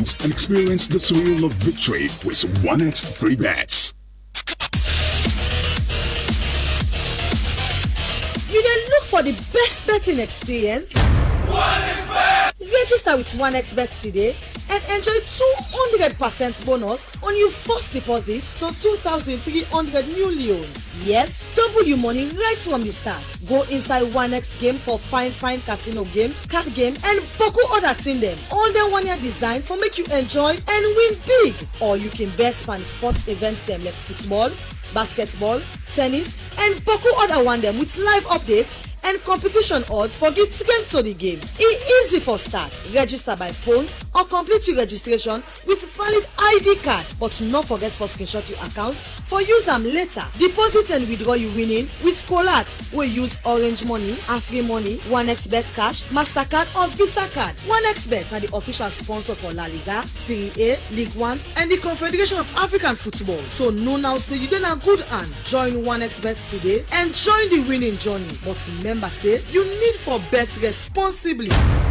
friends and experience the thrill of victory with 1x free bets. You dey look for the best betting experience? 1xBet! Register with 1xBet today and enjoy 200% bonus on your first deposit to 2,300 new loans. Yes, double your money right from the start. Go inside 1x game for fine casino games, card game and boku other thing them. All them 1 year design for make you enjoy and win big. Or you can bet on sports events them like football, basketball, tennis and boku other one them with live updates and competition odds for get game to the game. Easy for start. Register by phone or complete your registration with valid ID card. But not forget for screenshot your account for use them later. Deposit and withdraw your winning with Colat. We use Orange Money, Afri Money, 1xBet Cash, MasterCard or Visa Card. 1xBet are the official sponsor for La Liga, Serie A, League One and the Confederation of African Football. So no now say you done a good hand. Join 1xBet today and join the winning journey. But remember say you need for bet responsibly.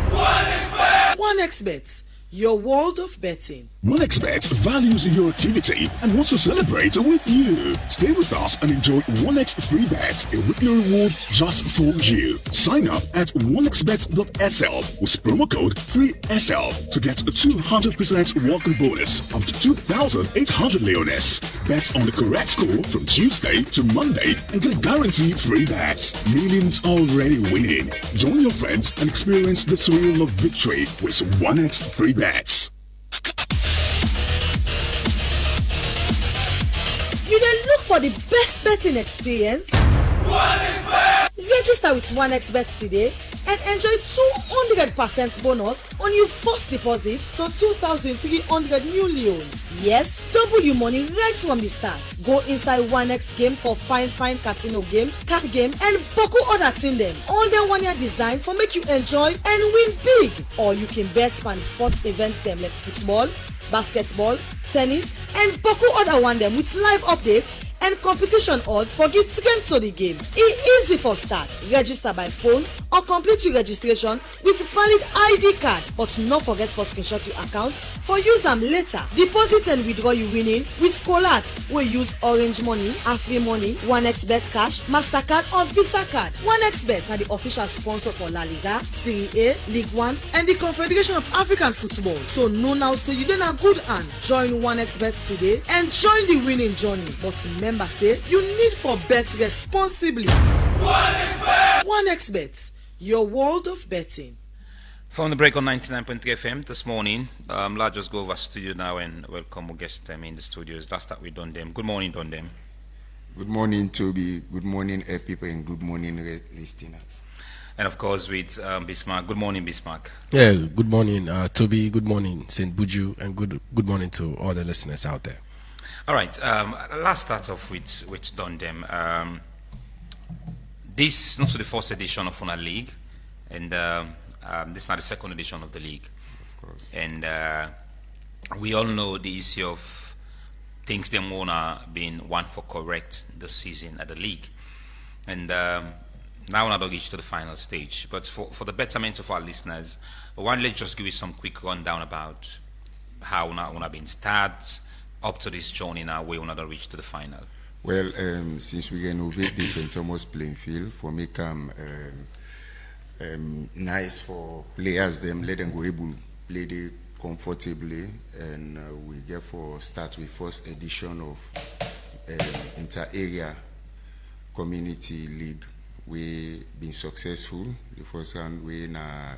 1xBet! 1xBet, your world of betting. 1xBet values your activity and wants to celebrate with you. Stay with us and enjoy 1x free bet, a weekly reward just for you. Sign up at 1xbet.sl with promo code 3SL to get a 200% welcome bonus up to 2,800 leones. Bet on the correct score from Tuesday to Monday and get a guaranteed free bet. Millions already winning. Join your friends and experience the thrill of victory with 1x free bets. You dey look for the best betting experience? 1xBet! Register with 1xBet today and enjoy 200% bonus on your first deposit to 2,300 new loans. Yes, double your money right from the start. Go inside 1x game for fine casino games, card game and boku other thing them. All them 1 year design for make you enjoy and win big. Or you can bet on sports events them like football, basketball, tennis and boku other one them with live updates and competition odds for get game to the game. Easy for start. Register by phone or complete your registration with valid ID card. But not forget for screenshot your account for use them later. Deposit and withdraw your winning with Colat. We use Orange Money, Afri Money, 1xBet Cash, MasterCard or Visa Card. 1xBet are the official sponsor for La Liga, Serie A, League One and the Confederation of African Football. So no now say you done a good hand. Join 1xBet today and join the winning journey. But remember say you need for bet responsibly. 1xBet! 1xBet, your world of betting. From the break on 99.3 FM this morning, let's just go over studio now and welcome our guest in the studios. Let's start with Dondem. Good morning, Dondem. Good morning, Toby. Good morning, people, and good morning, listeners. And of course with Bismarck. Good morning, Bismarck. Yeah, good morning, Toby. Good morning, St. Buju, and good morning to all the listeners out there. All right, let's start off with Dondem. This is not the first edition of Una League, and this is not the second edition of the league. Of course. And we all know the issue of things them wanna being one for correct this season at the league. And now we're not reached to the final stage. But for the betterment of our listeners, let's just give you some quick rundown about how Una been started up to this journey now where we're not reached to the final. Well, since we renovate the St. Thomas playing field for make nice for players, let them go able play there comfortably, and we therefore start with first edition of inter-area community league. We been successful. The first one we na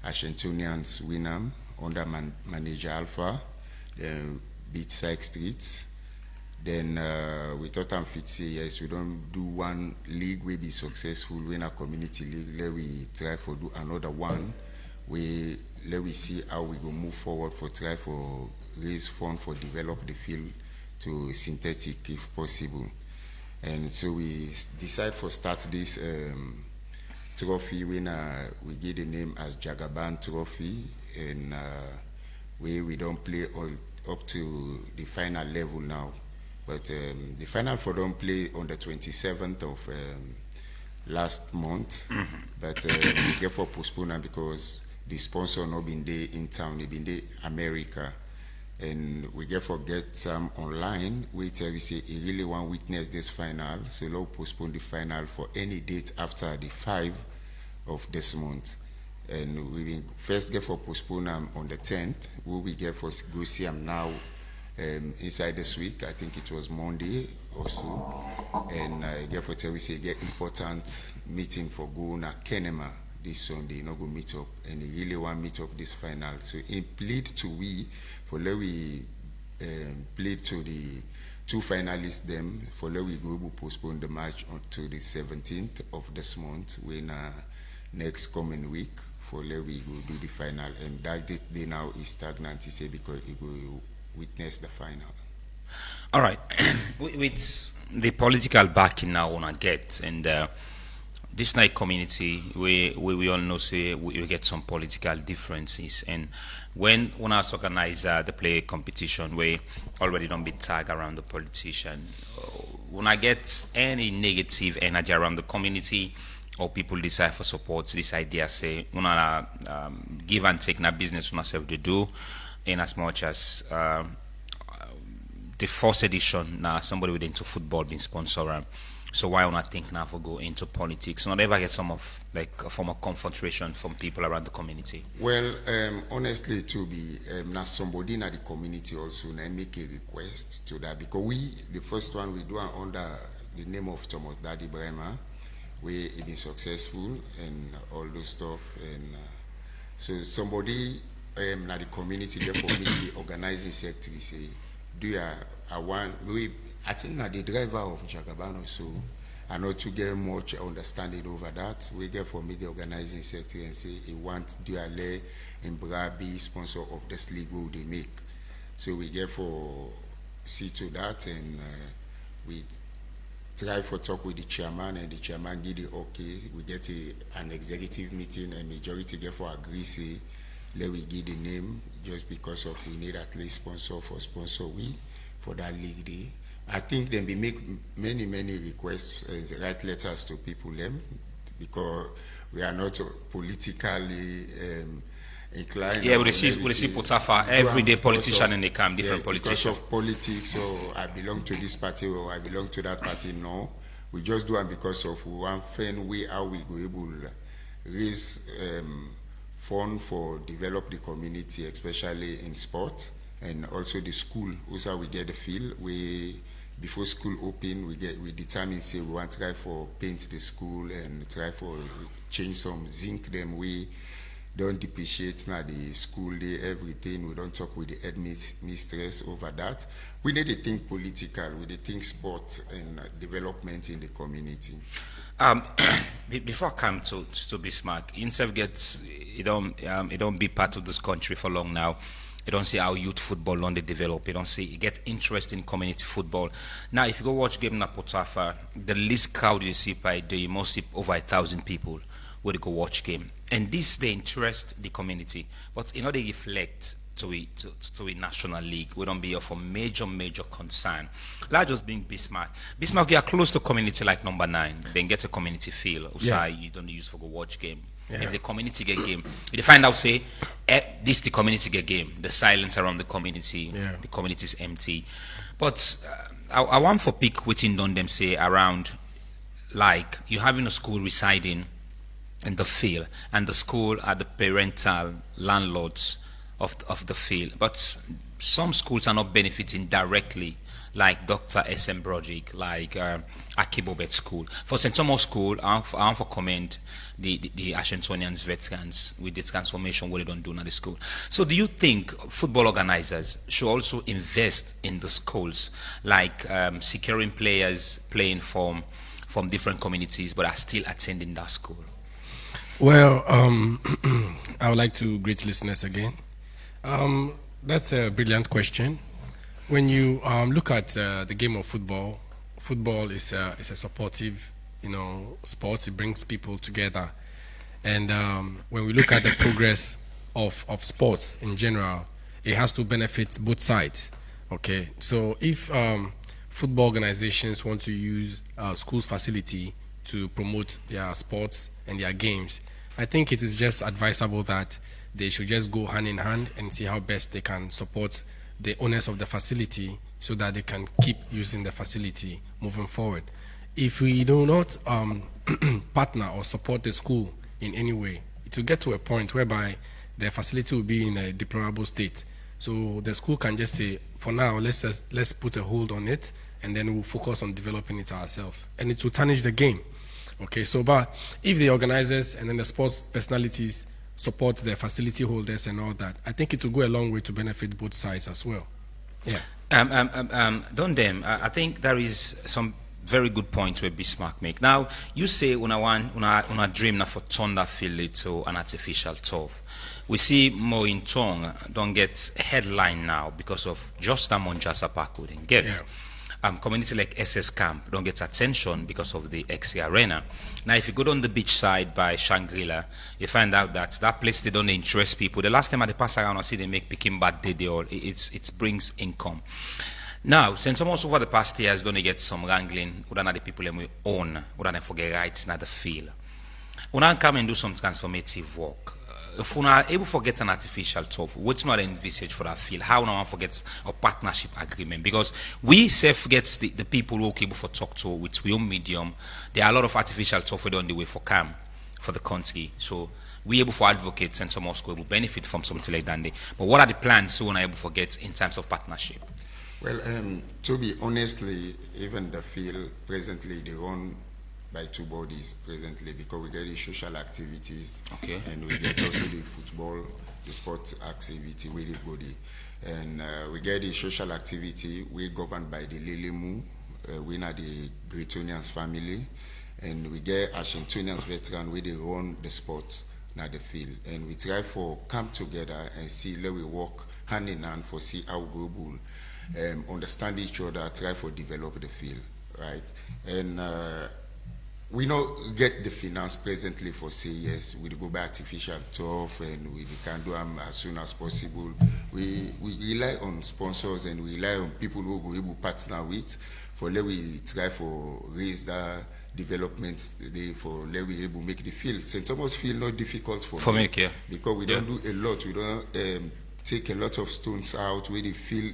Ashentonians win under manager Alpha. Then beat Sykes Streets. Then we thought I'm fit say yes, we don't do one league we be successful, win a community league, let we try for do another one. Let we see how we go move forward for try for raise fund for develop the field to synthetic if possible. And so we decide for start this trophy when we give the name as Jagaban Trophy, and we don't play all up to the final level now. But the final for don't play on the 27th of last month, but we therefore postpone because the sponsor not been there in town, they been there America. And we get some online, we tell we say he really want witness this final, so we'll postpone the final for any date after the 5 of this month. And we will first get for postpone on the 10th. We get for go see him now inside this week. I think it was Monday or so. And get for tell we say get important meeting for go na Kenema this Sunday. Not go meet up, and he really want meet up this final. So in plead to we for let we plead to the 2 finalists them for let we go postpone the match until the 17th of this month when next coming week for let we go do the final, and that day now is stagnant, he say, because he will witness the final. All right. With the political backing now on a get, and this night community, we all know say we get some political differences, and when us organize the play competition, we already don't be tagged around the politician. When I get any negative energy around the community, or people decide for support this idea, say, give and take na business on ourselves to do, in as much as the first edition now somebody with into football being sponsored. So why not think now for go into politics? Not ever get some of like a form of confrontation from people around the community. Well, honestly, to be now somebody in the community also now make a request to that, because the first one we do under the name of Thomas Daddy Bremer. We have been successful and all those stuff, and so somebody in the community, therefore me, the organizing secretary say, do you want I think that the driver of Jagaban also, I know to get much understanding over that. We get for me the organizing secretary and say he want Duale and Brabi sponsor of this league will they make. So we get for see to that, and we try for talk with the chairman, and the chairman give the okay. We get an executive meeting, and majority get for agree say let we give the name, just because of we need at least sponsor we for that league day. I think then we make many requests, write letters to people them, because we are not politically inclined. Yeah, we receive Potafa every day, politician in the camp, different politicians. Because of politics, so I belong to this party or I belong to that party. No, we just do it because of one fan way how we go able to raise fund for develop the community, especially in sport, and also the school. Also, we get the feel before school open, we determine say we want to try for paint the school and try for change some zinc them. We don't depreciate now the school day, everything. We don't talk with the headmistress over that. We need to think political, we need to think sport and development in the community. Before I come to Bismarck, INSEF gets it don't be part of this country for long now. You don't see how youth football on they develop. You don't see it get interest in community football. Now, if you go watch game na Potafa, the least crowd you see by day, you must see over 1,000 people where they go watch game. And this they interest the community, but you know they reflect to a national league. We don't be of a major concern. Like just being Bismarck. Bismarck, you are close to community like number 9. Then get a community feel. Yeah. You don't use for go watch game. Yeah. If the community get game, you find out say, this the community get game. The silence around the community, the community is empty. But I want for pick within done them say around, like you having a school residing in the field, and the school are the parental landlords of the field. But some schools are not benefiting directly, like Dr. S.M. Broderick, like Akibobet School. For St. Thomas School, I want to commend the Ashentonians veterans with the transformation what they don't do in the school. So do you think football organizers should also invest in the schools, like securing players playing from different communities but are still attending that school? Well, I would like to greet listeners again. That's a brilliant question. When you look at the game of football, football is a supportive, sport. It brings people together, and when we look at the progress of sports in general, it has to benefit both sides. Okay, so if football organizations want to use schools' facility to promote their sports and their games, I think it is just advisable that they should just go hand in hand and see how best they can support the owners of the facility so that they can keep using the facility moving forward. If we do not partner or support the school in any way, it will get to a point whereby the facility will be in a deplorable state. So the school can just say, for now, let's put a hold on it, and then we'll focus on developing it ourselves. And it will tarnish the game. Okay, so but if the organizers and then the sports personalities support the facility holders and all that, I think it will go a long way to benefit both sides as well. Yeah. I think there is some very good point where Bismarck make. Now, you say una dream na for Thunder Field to an artificial turf. We see more in Tong don't get headline now because of just Monjasa Park wouldn't get. Yeah. Community like SS Camp don't get attention because of the XC Arena. Now, if you go down the beach side by Shangri-La, you find out that that place, they don't interest people. The last time I pass around, I see they make picking bad day, it brings income. Now, St. Thomas over the past years don't get some wrangling, we don't have the people we own, we don't forget rights, not the field. We don't come and do some transformative work. If we are able to get an artificial turf, what's not envisaged for that field? How no one forgets a partnership agreement? Because we self gets the people who are able to talk to with we own medium. There are a lot of artificial turf on the way for CAM for the country. So we able to advocate and some more school will benefit from something like that. But what are the plans so we're able to get in terms of partnership? Well, to be honestly, even the field presently they run by two bodies presently because we get the social activities, okay, and we get also the football, the sport activity with the body, and we get the social activity we governed by the Lilemu, we are the Gretonians family, and we get Ashintonians veteran where they run the sport, not the field, and we try for come together and see let we work hand in hand for see how global understand each other, try for develop the field, right, and. We don't get the finance presently for say yes, we go by artificial turf and we can do them as soon as possible. We rely on sponsors and we rely on people who go able to partner with for let we try for raise the development for let we able make the field. St. Thomas field not difficult for make, yeah. Because we don't do a lot, we don't take a lot of stones out where they feel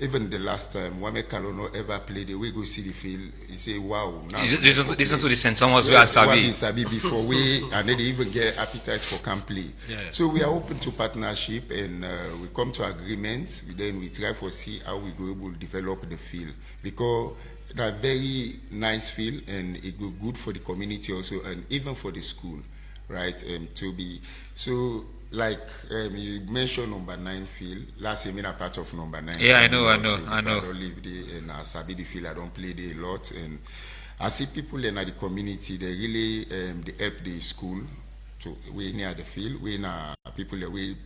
even the last time Wame Kalono ever played we go see the field, he say wow now listen to the St. Thomas we are Sabi before we and then they even get appetite for camp play. Yeah. So we are open to partnership and we come to agreement, then we try for see how we go able to develop the field because that very nice field and it go good for the community also and even for the school, right? To be so like you mentioned number 9 field. Last year, I'm part of number 9. Yeah, I know. I don't live there, and I sabi the field. I don't play there a lot, and I see people in the community. They really they help the school. To we near the field. We na people that we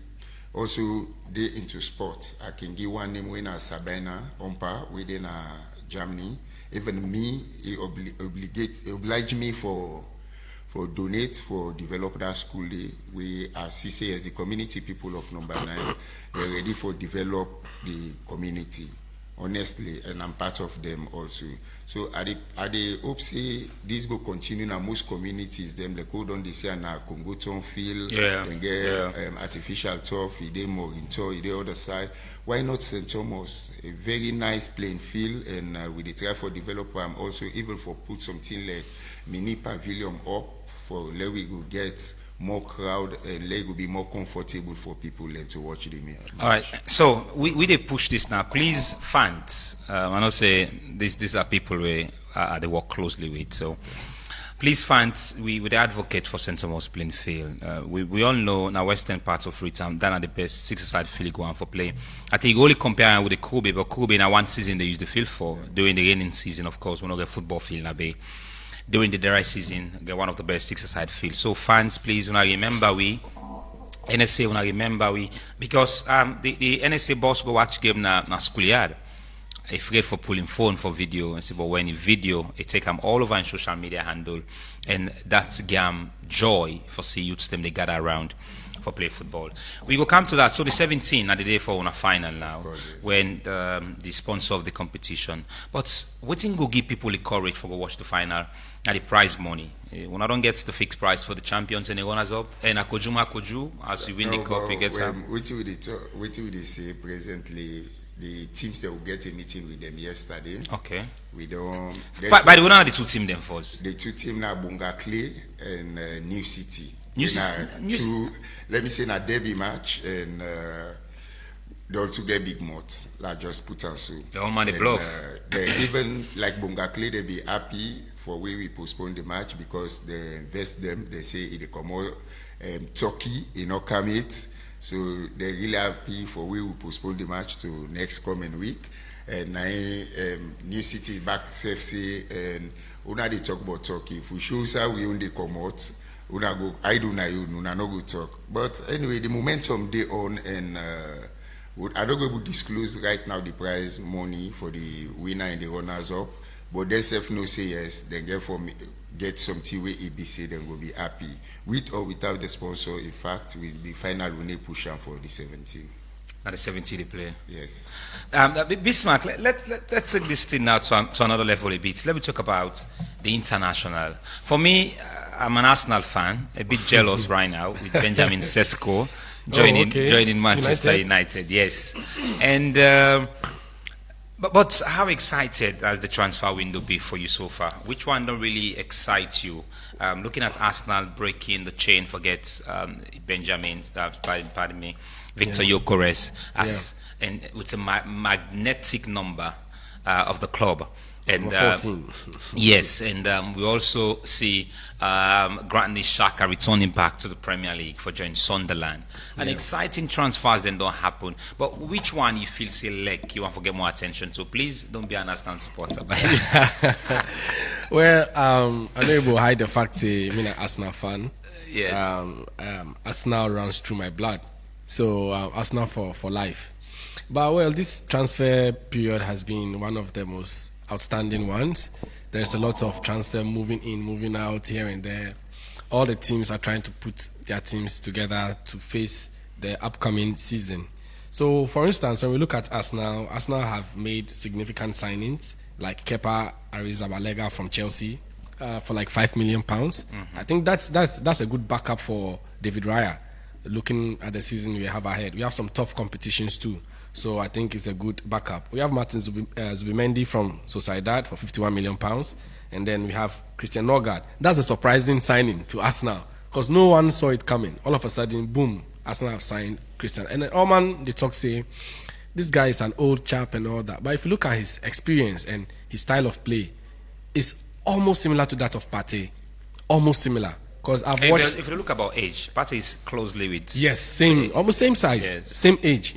also they into sports. I can give one name. We na Sabina Ompa. We in Germany. Even me, he oblige me for donate for develop that school day. We are CCS, the community people of number 9, they're ready for develop the community, honestly, and I'm part of them also. So I hope say this will continue now. Most communities, them they go down this year now Congo Town field, and get artificial turf, they more into the other side. Why not St. Thomas? A very nice playing field, and we try for develop also even for put something like mini pavilion up for let we go get more crowd and let it will be more comfortable for people to watch the match. All right, so we they push this now. Please, fans, I know say these are people they work closely with. So please, fans, we would advocate for St. Thomas playing field. We all know now western parts of Freetown, that are the best 6-a-side field going for play. I think you only compare with the Kobe, but Kobe now one season they use the field for during the raining season. Of course, we don't get football field in a bay. During the dry season, get one of the best 6-a-side fields. So fans, please, when I remember NSA, when I remember because the NSA boss go watch game na schoolyard. I forget for pulling phone for video and say, but when you video, it take them all over in social media handle, and that's game joy for see youths them they gather around for play football. We will come to that. So the 17 at the day for a final now, course, yes. When the sponsor of the competition. But what thing go give people the courage for go watch the final? at the prize money. When I don't get the fixed price for the champions and the runners up, and Akoju, as you win the cup, you get some. What would they say presently? The teams that will get a meeting with them yesterday. Okay. We don't. By the way, now the two teams them first. The two teams now Bonga Clay and New City. Let me say na derby match and they also get big mots. Like just put us so. The whole man they bluff. They even like Bonga Clay, they be happy for where we postpone the match because they invest them. They say it come out Turkey, come it. So they're really happy for we will postpone the match to next coming week. And now New City is back safely and una they talk about Turkey. If we show how we only come out, una go I do na you una no go talk. But anyway, the momentum they on and I don't go to disclose right now the prize money for the winner and the runners up. But they self no say yes, then get something where EBC then will be happy. With or without the sponsor, in fact, with the final we need push on for the 17. Not the 17 they play. Yes. Bismarck, let's take this thing now to another level a bit. Let me talk about the international. For me, I'm an Arsenal fan, a bit jealous right now with Benjamin Sesko joining Manchester United. Yes. And but how excited has the transfer window been for you so far? Which one don't really excite you? Looking at Arsenal breaking the chain, forget Benjamin, pardon me, Victor Gyökeres, and it's a magnetic number of the club. And 14. Yes, and we also see Granit Xhaka returning back to the Premier League for joining Sunderland. And exciting transfers then don't happen. But which one you feel say like you want to get more attention to? Please don't be an Arsenal supporter. Well, I know you will hide the fact that I'm an Arsenal fan. Yeah. Arsenal runs through my blood. So Arsenal for life. But well, this transfer period has been one of the most outstanding ones. There's a lot of transfer moving in, moving out here and there. All the teams are trying to put their teams together to face the upcoming season. So, for instance, when we look at Arsenal have made significant signings like Kepa Arrizabalaga from Chelsea for like £5 million. I think that's a good backup for David Raya. Looking at the season we have ahead, we have some tough competitions too. So I think it's a good backup. We have Martin Zubimendi from Sociedad for £51 million. And then we have Christian Norgard. That's a surprising signing to Arsenal because no one saw it coming. All of a sudden, boom, Arsenal have signed Christian. And then Oman, they talk say, this guy is an old chap and all that. But if you look at his experience and his style of play, it's almost similar to that of Partey. Almost similar. Because I've watched. If you look about age, Partey is closely with. Yes, same, almost same size, same age,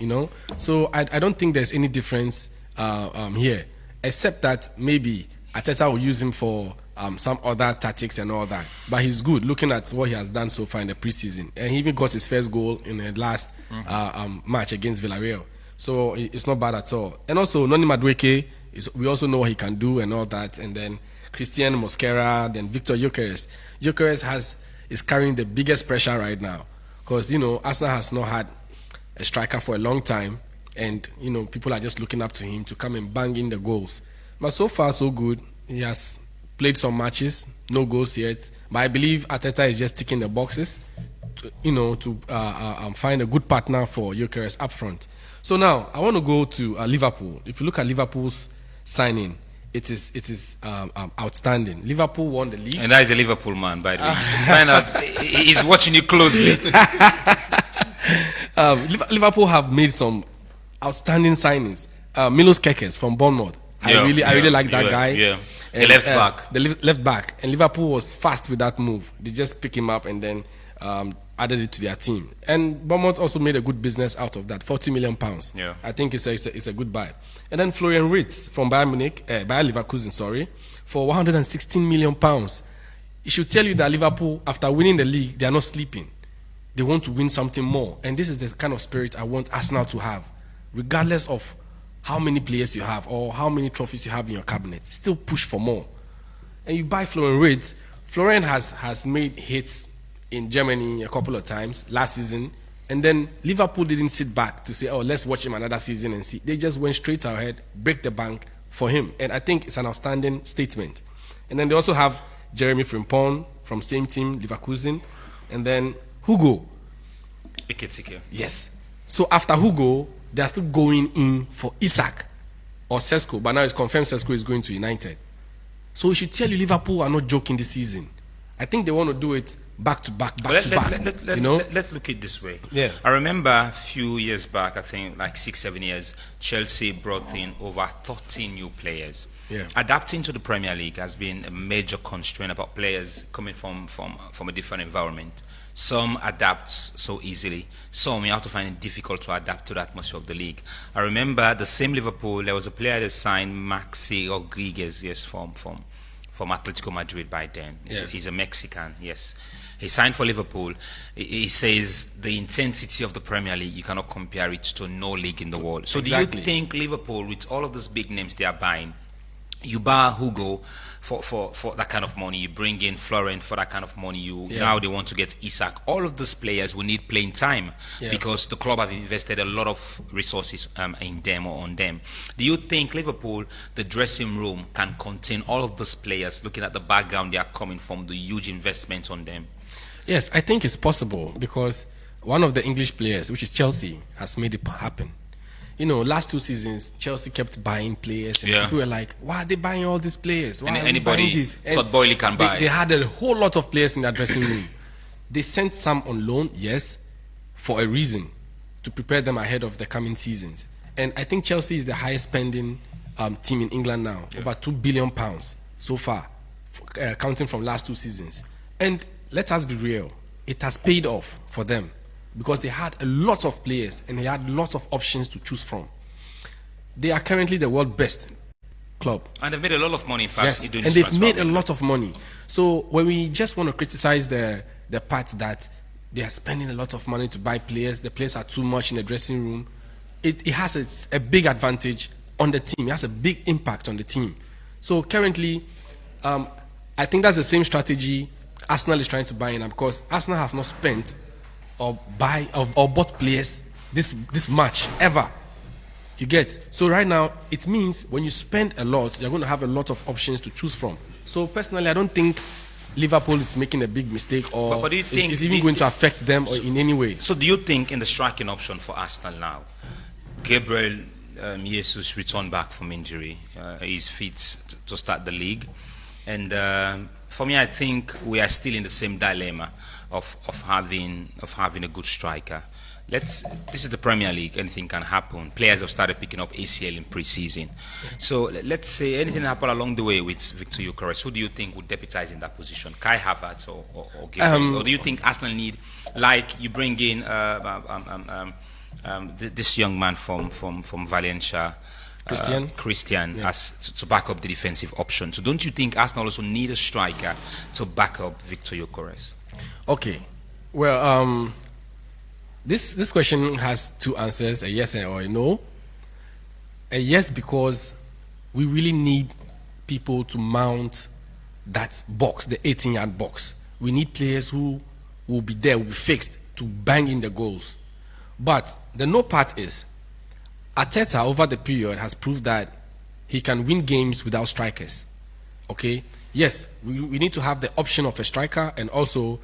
So I don't think there's any difference here, except that maybe Arteta will use him for some other tactics and all that. But he's good looking at what he has done so far in the preseason, and he even got his first goal in the last match against Villarreal. So it's not bad at all. And also Noni Madueke, we also know what he can do and all that. And then Christian Mosquera, then Victor Gyökeres. Gyökeres is carrying the biggest pressure right now because Arsenal has not had a striker for a long time, and people are just looking up to him to come and bang in the goals. But so far so good. He has played some matches, no goals yet. But I believe Arteta is just ticking the boxes, to find a good partner for Gyökeres up front. So now I want to go to Liverpool. If you look at Liverpool's signing, it is outstanding. Liverpool won the league, and that is a Liverpool man, by the way. You find out he's watching you closely. Liverpool have made some outstanding signings. Milos Kekes from Bournemouth. I really like that guy. Yeah. And, the left back. The left back. And Liverpool was fast with that move. They just pick him up and then added it to their team. And Bournemouth also made a good business out of that, £40 million. Yeah. I think it's a good buy. And then Florian Wirtz from Bayern Leverkusen, for £116 million. It should tell you that Liverpool, after winning the league, they are not sleeping. They want to win something more. And this is the kind of spirit I want Arsenal to have. Regardless of how many players you have or how many trophies you have in your cabinet, still push for more. And you buy Florian Wirtz. Florian has made hits in Germany a couple of times last season. And then Liverpool didn't sit back to say, oh, let's watch him another season and see. They just went straight ahead, break the bank for him. And I think it's an outstanding statement. And then they also have Jeremy Frimpong from same team, Leverkusen, and then Hugo. Ekitike. Yes. So after Hugo, they are still going in for Isaac or Sesko, but now it's confirmed Sesko is going to United. So we should tell you Liverpool are not joking this season. I think they want to do it back to back. Let's look at it this way. Yeah. I remember a few years back, I think like 6-7 years, Chelsea brought in over 13 new players. Yeah. Adapting to the Premier League has been a major constraint about players coming from a different environment. Some adapt so easily. Some you have to find it difficult to adapt to the atmosphere of the league. I remember the same Liverpool, there was a player that signed Maxi Rodriguez, yes, from Atletico Madrid by then. He's a Mexican, yes. He signed for Liverpool. He says the intensity of the Premier League, you cannot compare it to no league in the world. So Exactly. do you think Liverpool, with all of those big names they are buying, you buy Hugo for that kind of money, you bring in Florent for that kind of money, now they want to get Isak. All of those players will need playing time because the club have invested a lot of resources in them or on them. Do you think Liverpool, the dressing room, can contain all of those players, looking at the background they are coming from, the huge investments on them? Yes, I think it's possible because one of the English players, which is Chelsea, has made it happen. You know, last 2 seasons, Chelsea kept buying players, and people were like, "Why are they buying all these players? Why are they buying this?" Todd Boehly can buy. They had a whole lot of players in their dressing room. They sent some on loan, yes, for a reason, to prepare them ahead of the coming seasons. And I think Chelsea is the highest spending team in England now, over £2 billion so far, counting from last 2 seasons. And let us be real, it has paid off for them, because they had a lot of players and they had lots of options to choose from. They are currently the world best club. And they've made a lot of money, in fact. Yes, and they've made a lot of money. So when we just want to criticize the part that they are spending a lot of money to buy players, the players are too much in the dressing room, it has a big advantage on the team. It has a big impact on the team. So currently, I think that's the same strategy Arsenal is trying to buy in, because Arsenal have not spent or bought players this much ever. You get? So right now, it means when you spend a lot, you're going to have a lot of options to choose from. So personally, I don't think Liverpool is making a big mistake, or but do you think is even going to affect them or in any way. So do you think in the striking option for Arsenal now, Gabriel Jesus returned back from injury, he's fit to start the league, and for me, I think we are still in the same dilemma of having a good striker. This is the Premier League, anything can happen. Players have started picking up ACL in pre-season. So let's say anything happen along the way with Victor Gyökeres, who do you think would deputize in that position? Kai Havertz or Gabriel? Or do you think Arsenal need, like you bring in this young man from Valencia, Christian as to back up the defensive option? So don't you think Arsenal also need a striker to back up Victor Gyökeres? Okay, well, this question has 2 answers, a yes or a no. A yes, because we really need people to mount that box, the 18-yard box. We need players who will be there, will be fixed to bang in the goals. But the no part is, Arteta over the period has proved that he can win games without strikers. Okay? Yes, we need to have the option of a striker, and also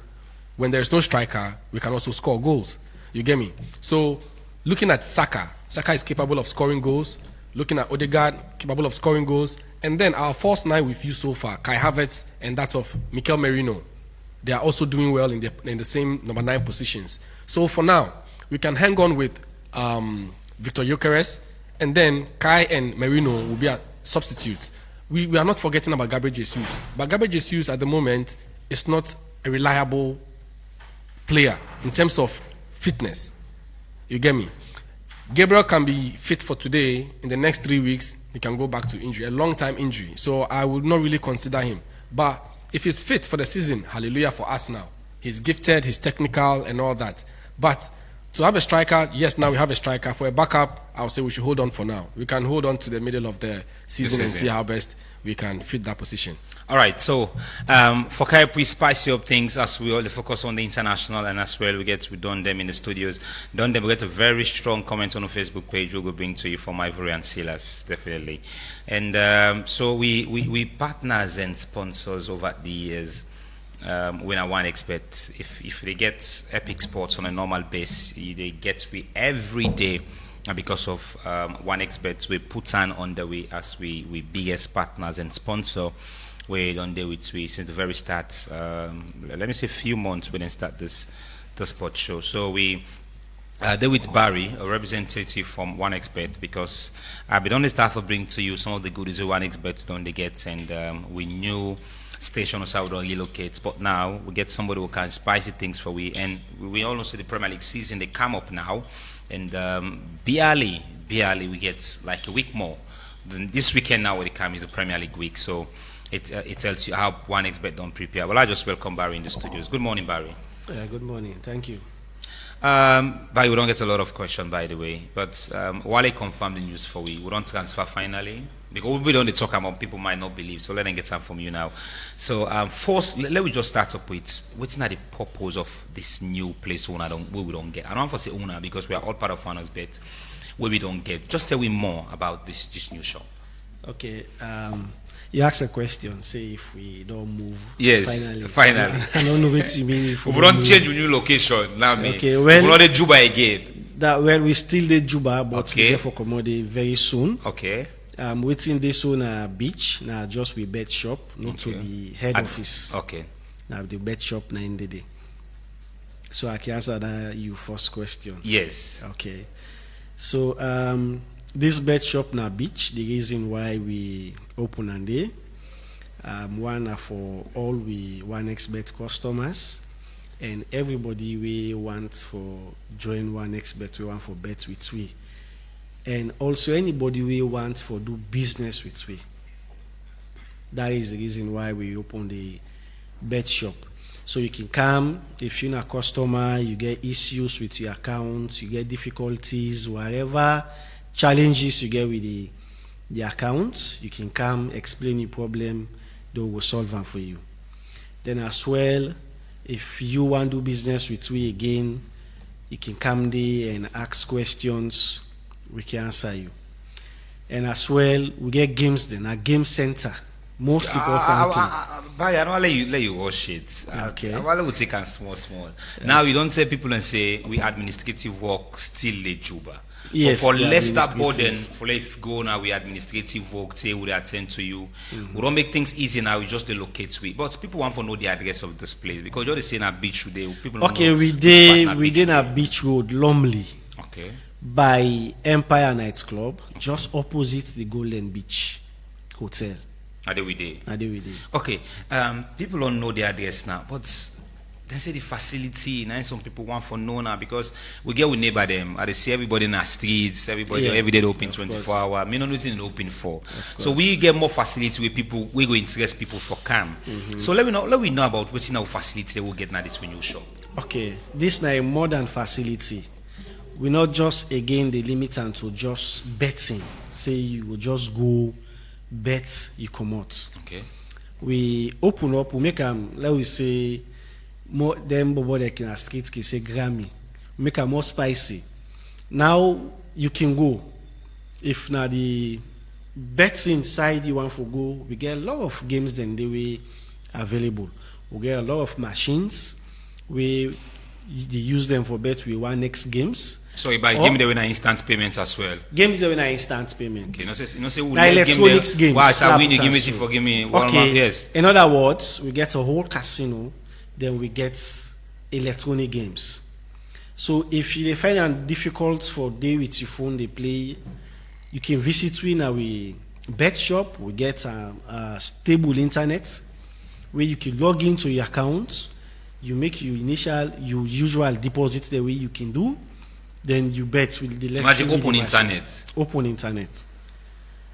when there is no striker, we can also score goals. You get me? So looking at Saka is capable of scoring goals. Looking at Odegaard, capable of scoring goals. And then our first 9 we've used so far, Kai Havertz and that of Mikel Merino, they are also doing well in the same number 9 positions. So for now, we can hang on with Victor Gyökeres, and then Kai and Merino will be a substitute. We are not forgetting about Gabriel Jesus. But Gabriel Jesus at the moment is not a reliable player in terms of fitness. You get me? Gabriel can be fit for today. In the next 3 weeks, he can go back to injury, a long-time injury. So I would not really consider him. But if he's fit for the season, hallelujah for us now. He's gifted, he's technical and all that. But to have a striker, yes, now we have a striker. For a backup, I'll say we should hold on for now. We can hold on to the middle of the season and see how best we can fit that position. All right, so for Cape, we spice up things as we all focus on the international, and as well we get with Don Dem in the studios. Don Dem, we get a very strong comment on the Facebook page we will bring to you from Ivory and Silas, definitely. And so we partners and sponsors over the years. When I want expect if they get Epic Sports on a normal base, they get we every day. Because of OneXBet, we put on the way as we biggest partners and sponsor. We done there with we since the very start. Let me say a few months we didn't start the sport show. So we there with Barry, a representative from OneXBet, because I've been on the staff to bring to you some of the goodies OneXBet don't they get, and we knew stations how to relocate, but now we get somebody who can spicy things for we, and we all know the Premier League season they come up now, and barely we get like a week more. Then this weekend now when it comes is the Premier League week, so it tells you how OneXBet don't prepare. Well, I just welcome Barry in the studios. Good morning, Barry. Good morning. Thank you. Barry, we don't get a lot of questions, by the way, but Wale confirmed the news for we don't transfer finally, because we don't talk about people might not believe, so let them get some from you now. So first, let me just start up with what's not the purpose of this new place we don't get. I don't want to say owner because we are all part of OneXBet, where we don't get. Just tell me more about this new shop. Okay. You asked a question, say if we don't move. Yes, finally. I don't know what you mean. If we don't change the new location now. Okay, well, we're not the Juba again. We still the Juba, but we get for commodity very soon. Okay. Waiting this on a beach now, just with bet shop, not to the head office. Okay. Now the bet shop na in the day. So I can answer that your first question. Yes. Okay. So this bet shop na beach, the reason why we open and day, one for all we OneXBet customers, and everybody we want for join OneXBet, we want for bet with we, and also anybody we want for do business with we. That is the reason why we open the bet shop. So you can come, if you're a customer, you get issues with your account, you get difficulties, whatever challenges you get with the account, you can come, explain your problem, they will solve them for you. Then as well, if you want to do business with we again, you can come there and ask questions, we can answer you. And as well, we get games then, a game center. Most importantly. I don't let you wash it. Okay. I will take a small. Now you don't tell people and say we administrative work still the Juba. Yes, but for less that burden, for if go now we administrative work, say we attend to you. We don't make things easy now, we just locate we. But people want to know the address of this place because you're saying a beach today. People don't know we did a beach road, Lumley. Okay. By Empire Nightclub, just opposite the Golden Beach Hotel. Adewide. Okay. People don't know the address now, but they say the facility. Now some people want to know now because we get with neighbor them. They see everybody in our streets. Everybody every day open 24 hours. Me no nothing open for. So we get more facility with people. We go interest people for camp. So let we know about what's in our facility. They will get now this new shop. Okay, this now a modern facility. We not just again the limit and to just betting. Say you will just go bet you come out. Okay. We open up, we make let we say more them bobo like in a street can say Grammy. Make them more spicy. Now you can go. If now the bets inside you want to go, we get a lot of games then they way available. We get a lot of machines. We use them for bet we want next games. So you buy game there with instant payments as well. Games there with instant payments. Okay, no say electronics games. Wow, so we give me for give me one month, yes. In other words, we get a whole casino, then we get electronic games. So if you find it difficult for day with your phone they play, you can visit we now we bet shop. We get a stable internet where you can log into your account. You make your usual deposit the way you can do. Then you bet with the Magic open internet. Open internet.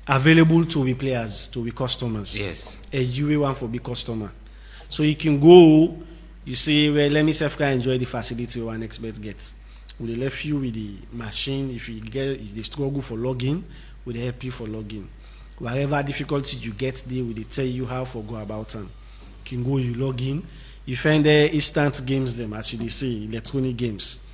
Available to the players, to the customers. Yes. A UA one for the customer. So you can go, you say, well, let me self enjoy the facility OneXBet gets. We dey left you with the machine. If they struggle for login, we dey help you for login. Whatever difficulty you get there, we dey tell you how to go about them. You can go, you log in. You find the instant games them, as you dey say, electronic games.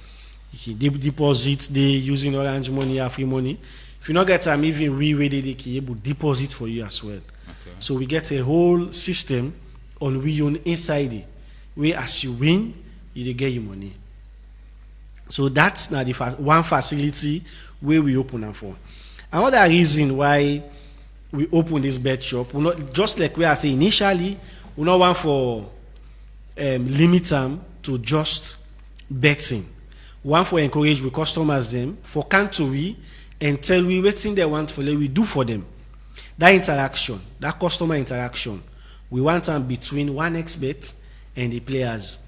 You can deposit they using Orange Money or Free Money. If you not get time, even we they can able deposit for you as well. Okay. So we get a whole system on we own inside it, where as you win, you dey get your money. So that's now the one facility where we open them for. Another reason why we open this bet shop, we not just like we are saying initially, we not want for limit them to just betting. We want for encourage we customers them for country and tell we waiting they want for we do for them. That interaction, that customer interaction, we want them between 1xBet and the players.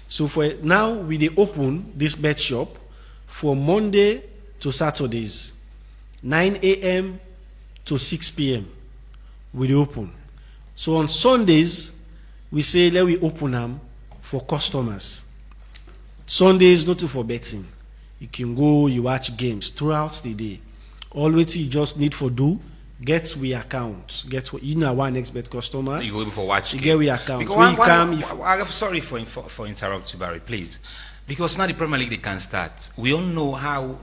So for now, we dey open this bet shop for Monday to Saturdays, 9 a.m. to 6 p.m. We dey open. So on Sundays, we say let we open them for customers. Sundays not for betting. You can go, you watch games throughout the day. All what you just need for do, get we account. Get what you know 1xBet customer. You go for watch. You get we account. Because When you come, I'm sorry for interrupt you, Barry, please. Because now the Premier League they can start. We all know how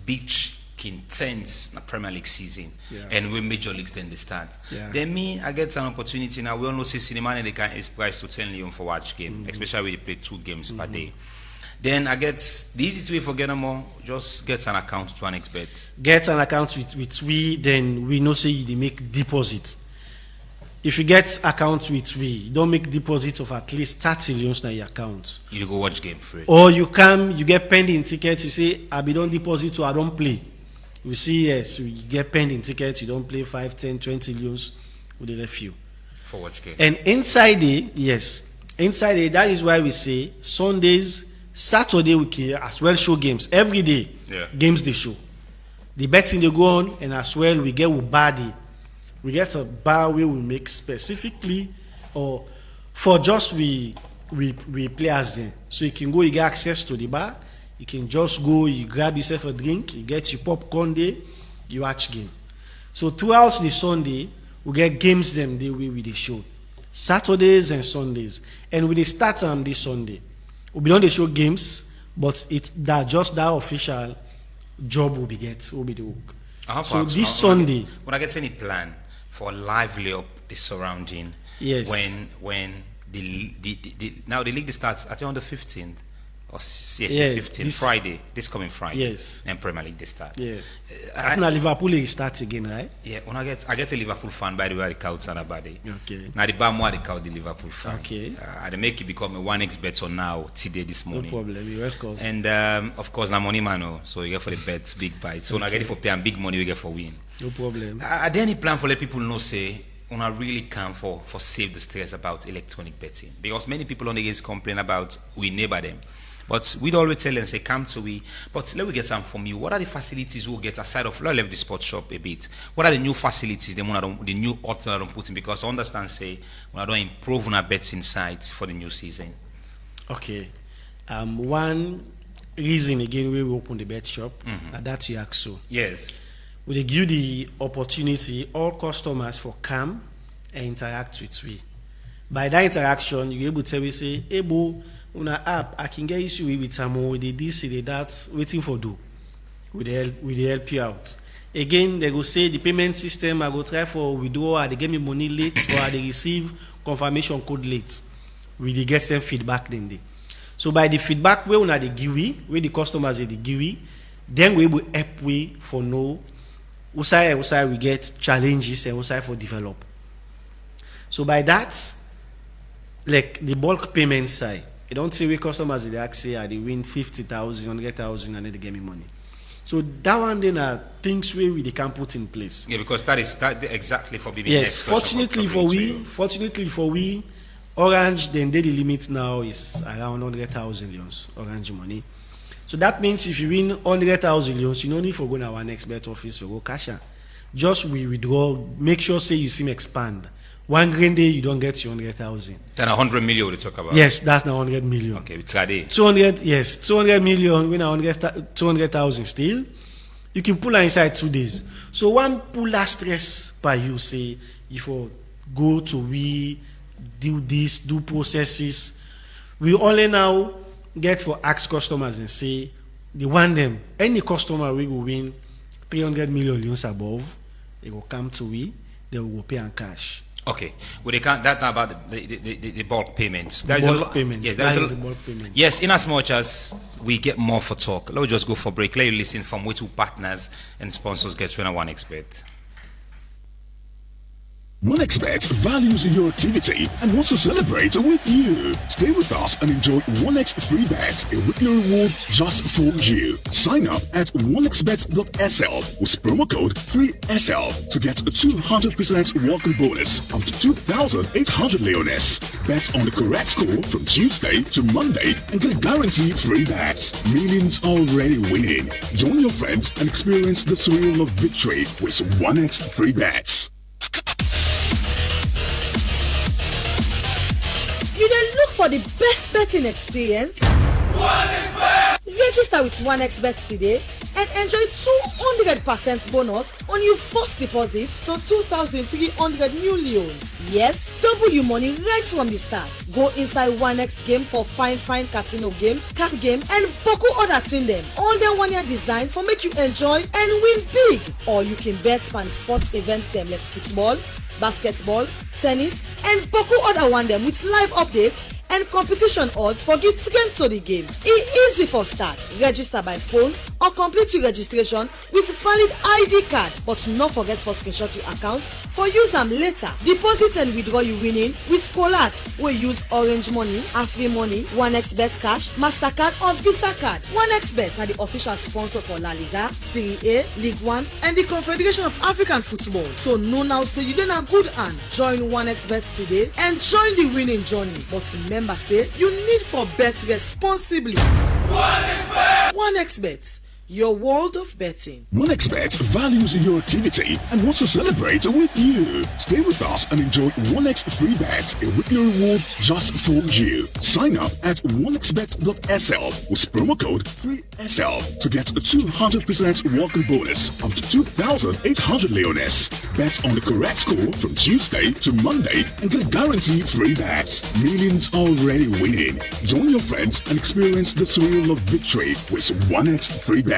beach can tense the Premier League season, and when major leagues then they start. Yeah. Then me, I get an opportunity now. We all know say cinema and they can is priced to 10 million for watch game, especially when they play 2 games per day. Then I get the easiest way for get them all, just get an account to 1xBet. get an account with we, then we know say you make deposit. If you get account with we, you don't make deposit of at least 30 million in your account. You go watch game free. Or you come, you get pending tickets, you say, I be don't deposit, so I don't play. We see, yes, you get pending tickets, you don't play 5, 10, 20 million, we dey left you. For watch game. And inside it, yes, inside it, that is why we say Sundays, Saturday we can as well show games. Every day, games they show. The betting they go on, and as well we get with body. We get a bar where we make specifically or for just we players there. So you can go, you get access to the bar. You can just go, you grab yourself a drink, you get your popcorn there, you watch game. So throughout the Sunday, we get games them the way we they show. Saturdays and Sundays. And we dey start this Sunday. We don't dey show games, but it's that just that official job will be the work. So this Sunday, when I get any plan for lively up the surrounding, yes, when the now the league starts, I think on the 15th or Yeah, 15th Friday, this coming Friday, yes, and Premier League they start. yeah. I think Liverpool they start again, right? Yeah, when I get a Liverpool fan by the way, I count on body. Okay. Now the bar more they count the Liverpool fan. Okay. They make it become a 1xBet on now today this No morning. problem. You're welcome. And of course, now money man, oh, so you get for the bets, big bites. So now get it for pay and big money, we get for win. No problem. Are there any plan for let people know say when I really can for save the stress about electronic betting? Because many people on the games complain about we neighbor them. But we'd always tell them say come to we. But let me get some from you. What are the facilities we'll get aside of let's leave the sports shop a bit? What are the new facilities the new odds that I don't put in? Because I understand say when I don't improve on our betting sites for the new season. Okay. One reason again where we open the bet shop, that's you ask so. Yes. We dey give the opportunity all customers for come and interact with we. By that interaction, you able to tell me say, hey bo, on our app, I can get issue with some with the this, the that, waiting for do. We help you out. Again, they go say the payment system, I go try for withdraw, they give me money late, or they receive confirmation code late. We dey get them feedback then they. So by the feedback where una dey give we, where the customers dey give we, then we will help we for know usai we get challenges and usai for develop. So by that, like the bulk payment side, you don't say we customers they ask say they win 50,000, 100,000 and then they get me money. So that one then are things where we they can put in place. Yeah, because that exactly for BB. Yes, fortunately for we, Orange then daily limit now is around 100,000 leons, Orange money. So that means if you win 100,000 leons, you no need for go to our next bet office for go cash out. Just we withdraw, make sure say you see me expand one green day you don't get 200,000. Then 100 million we talk about. Yes, that's now 100 million. Okay, it's a day. 200, yes, 200 million, we now 200,000 still. You can pull her inside 2 days. So one puller stress by you say, if you go to we do this, do processes, we only now get for ask customers and say, they want them, any customer we will win 300 million loans above, they will come to we, they will pay in cash. Okay, well, they can't. That's about the bulk payments. Bulk payments. Yes, that is the bulk payment. Yes, in as much as we get more for talk, let's just go for break. Let you listen from which two partners and sponsors get when one expert. OneXBet values your activity and wants to celebrate with you. Stay with us and enjoy 1x free bet, a weekly reward just for you. Sign up at onexbet.sl with promo code 3SL to get a 200% welcome bonus up to 2,800 leones. Bet on the correct score from Tuesday to Monday and get guaranteed free bets. Millions already winning. Join your friends and experience the thrill of victory with 1x free bets. You dey look for the best betting experience? OneXBet. Register with OneXBet today and enjoy 200% bonus on your first deposit to 2,300 new leones. Yes, double your money right from the start. Go inside 1x game for fine casino games, card game, and boku other thing them. All them 1 year design for make you enjoy and win big. Or you can bet on sports events them like football, basketball, tennis, and boku other one them with live updates and competition odds for get to the game. It's easy for start. Register by phone or complete your registration with valid ID card, but not forget for screenshot your account for use them later. Deposit and withdraw you winning with Colat. We use Orange Money, Afri Money, 1xBet Cash, Mastercard or Visa card. 1xBet are the official sponsor for La Liga, Serie A, League One, and the Confederation of African Football. So no now say you done a good hand. Join 1xBet today and join the winning journey. But remember say you need for bet responsibly. OneXBet. 1xBet, your world of betting. OneXBet values your activity and wants to celebrate with you. Stay with us and enjoy 1x free bet, a weekly reward just for you. Sign up at onexbet.sl with promo code 3SL to get a 200% welcome bonus up to 2,800 leones. Bet on the correct score from Tuesday to Monday and get guaranteed free bets. Millions already winning. Join your friends and experience the thrill of victory with 1x free bets.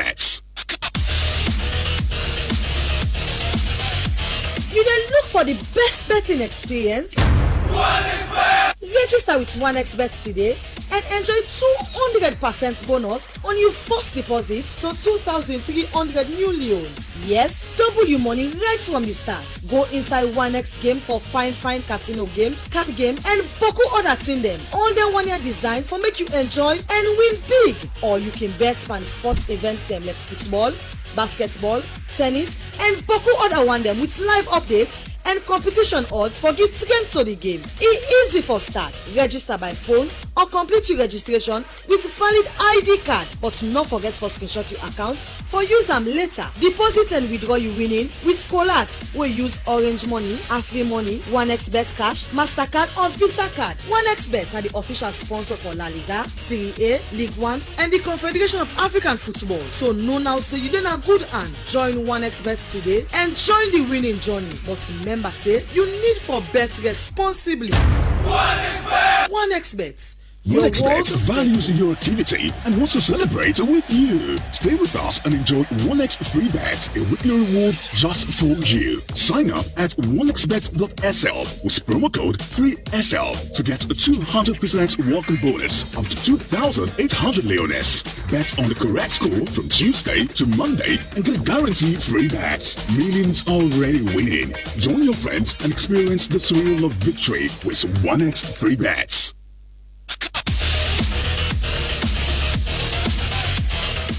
You dey look for the best betting experience? OneXBet. Register with 1xBet today and enjoy 200% bonus on your first deposit to 2,300 new leones. Yes, double your money right from the start. Go inside 1x game for fine casino games, card game, and boku other thing them. All them 1 year design for make you enjoy and win big. Or you can bet on sports events them like football, basketball, tennis, and boku other one them with live updates and competition odds for get to the game. It's easy for start. Register by phone or complete your registration with valid ID card, but not forget for screenshot your account for use them later. Deposit and withdraw you winning with Colat. We use Orange Money, Afri Money, 1xBet Cash, Mastercard or Visa card. 1xBet are the official sponsor for La Liga, Serie A, League One, and the Confederation of African Football. So no now say you done a good hand. Join 1xBet today and join the winning journey. But remember say you need for bet responsibly. OneXBet. 1xBet, your OneXBet world of values betting. your activity and wants to celebrate with you. Stay with us and enjoy 1x free bet, a weekly reward just for you. Sign up at onexbet.sl with promo code 3SL to get a 200% welcome bonus up to 2,800 leones. Bet on the correct score from Tuesday to Monday and get guaranteed free bets. Millions already winning. Join your friends and experience the thrill of victory with 1x free bets.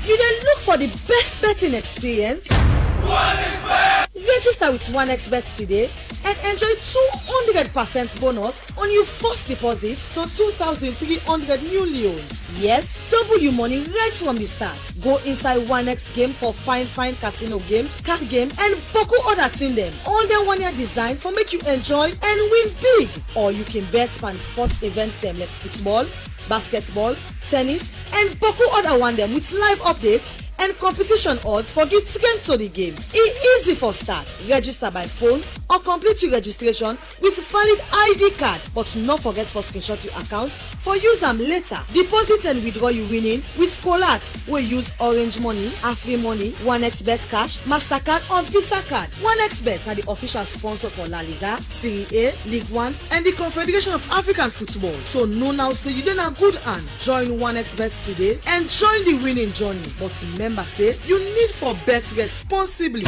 You dey look for the best betting experience? OneXBet. Register with 1xBet today and enjoy 200% bonus on your first deposit to 2,300 new leones. Yes, double your money right from the start. Go inside 1x game for fine casino games, card game and boku other thing them. All them 1 year design for make you enjoy and win big. Or you can bet on sports events them like football, basketball, tennis and boku other one them with live updates and competition odds for get strength to the game. It easy for start. Register by phone or complete your registration with valid ID card. But not forget for screenshot your account for use them later. Deposit and withdraw you winning with Colat. We use Orange Money, Afri Money, 1xBet Cash, MasterCard or Visa card. 1xBet are the official sponsor for La Liga, Serie A, League One and the Confederation of African Football. So no now say you done a good hand. Join 1xBet today and join the winning journey. But remember say you need for bet responsibly.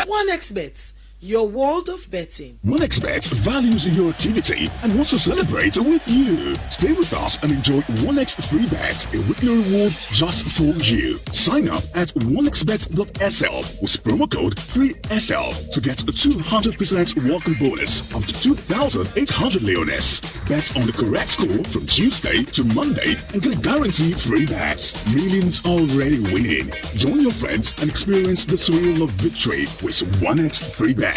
1xBet, your world of betting. 1xBet values your activity and wants to celebrate with you. Stay with us and enjoy 1x free bet, a weekly reward just for you. Sign up at 1xbet.sl with promo code 3SL to get a 200% welcome bonus up to 2,800 leones. Bet on the correct score from Tuesday to Monday and get a guaranteed free bet. Millions already winning. Join your friends and experience the thrill of victory with 1x free bet.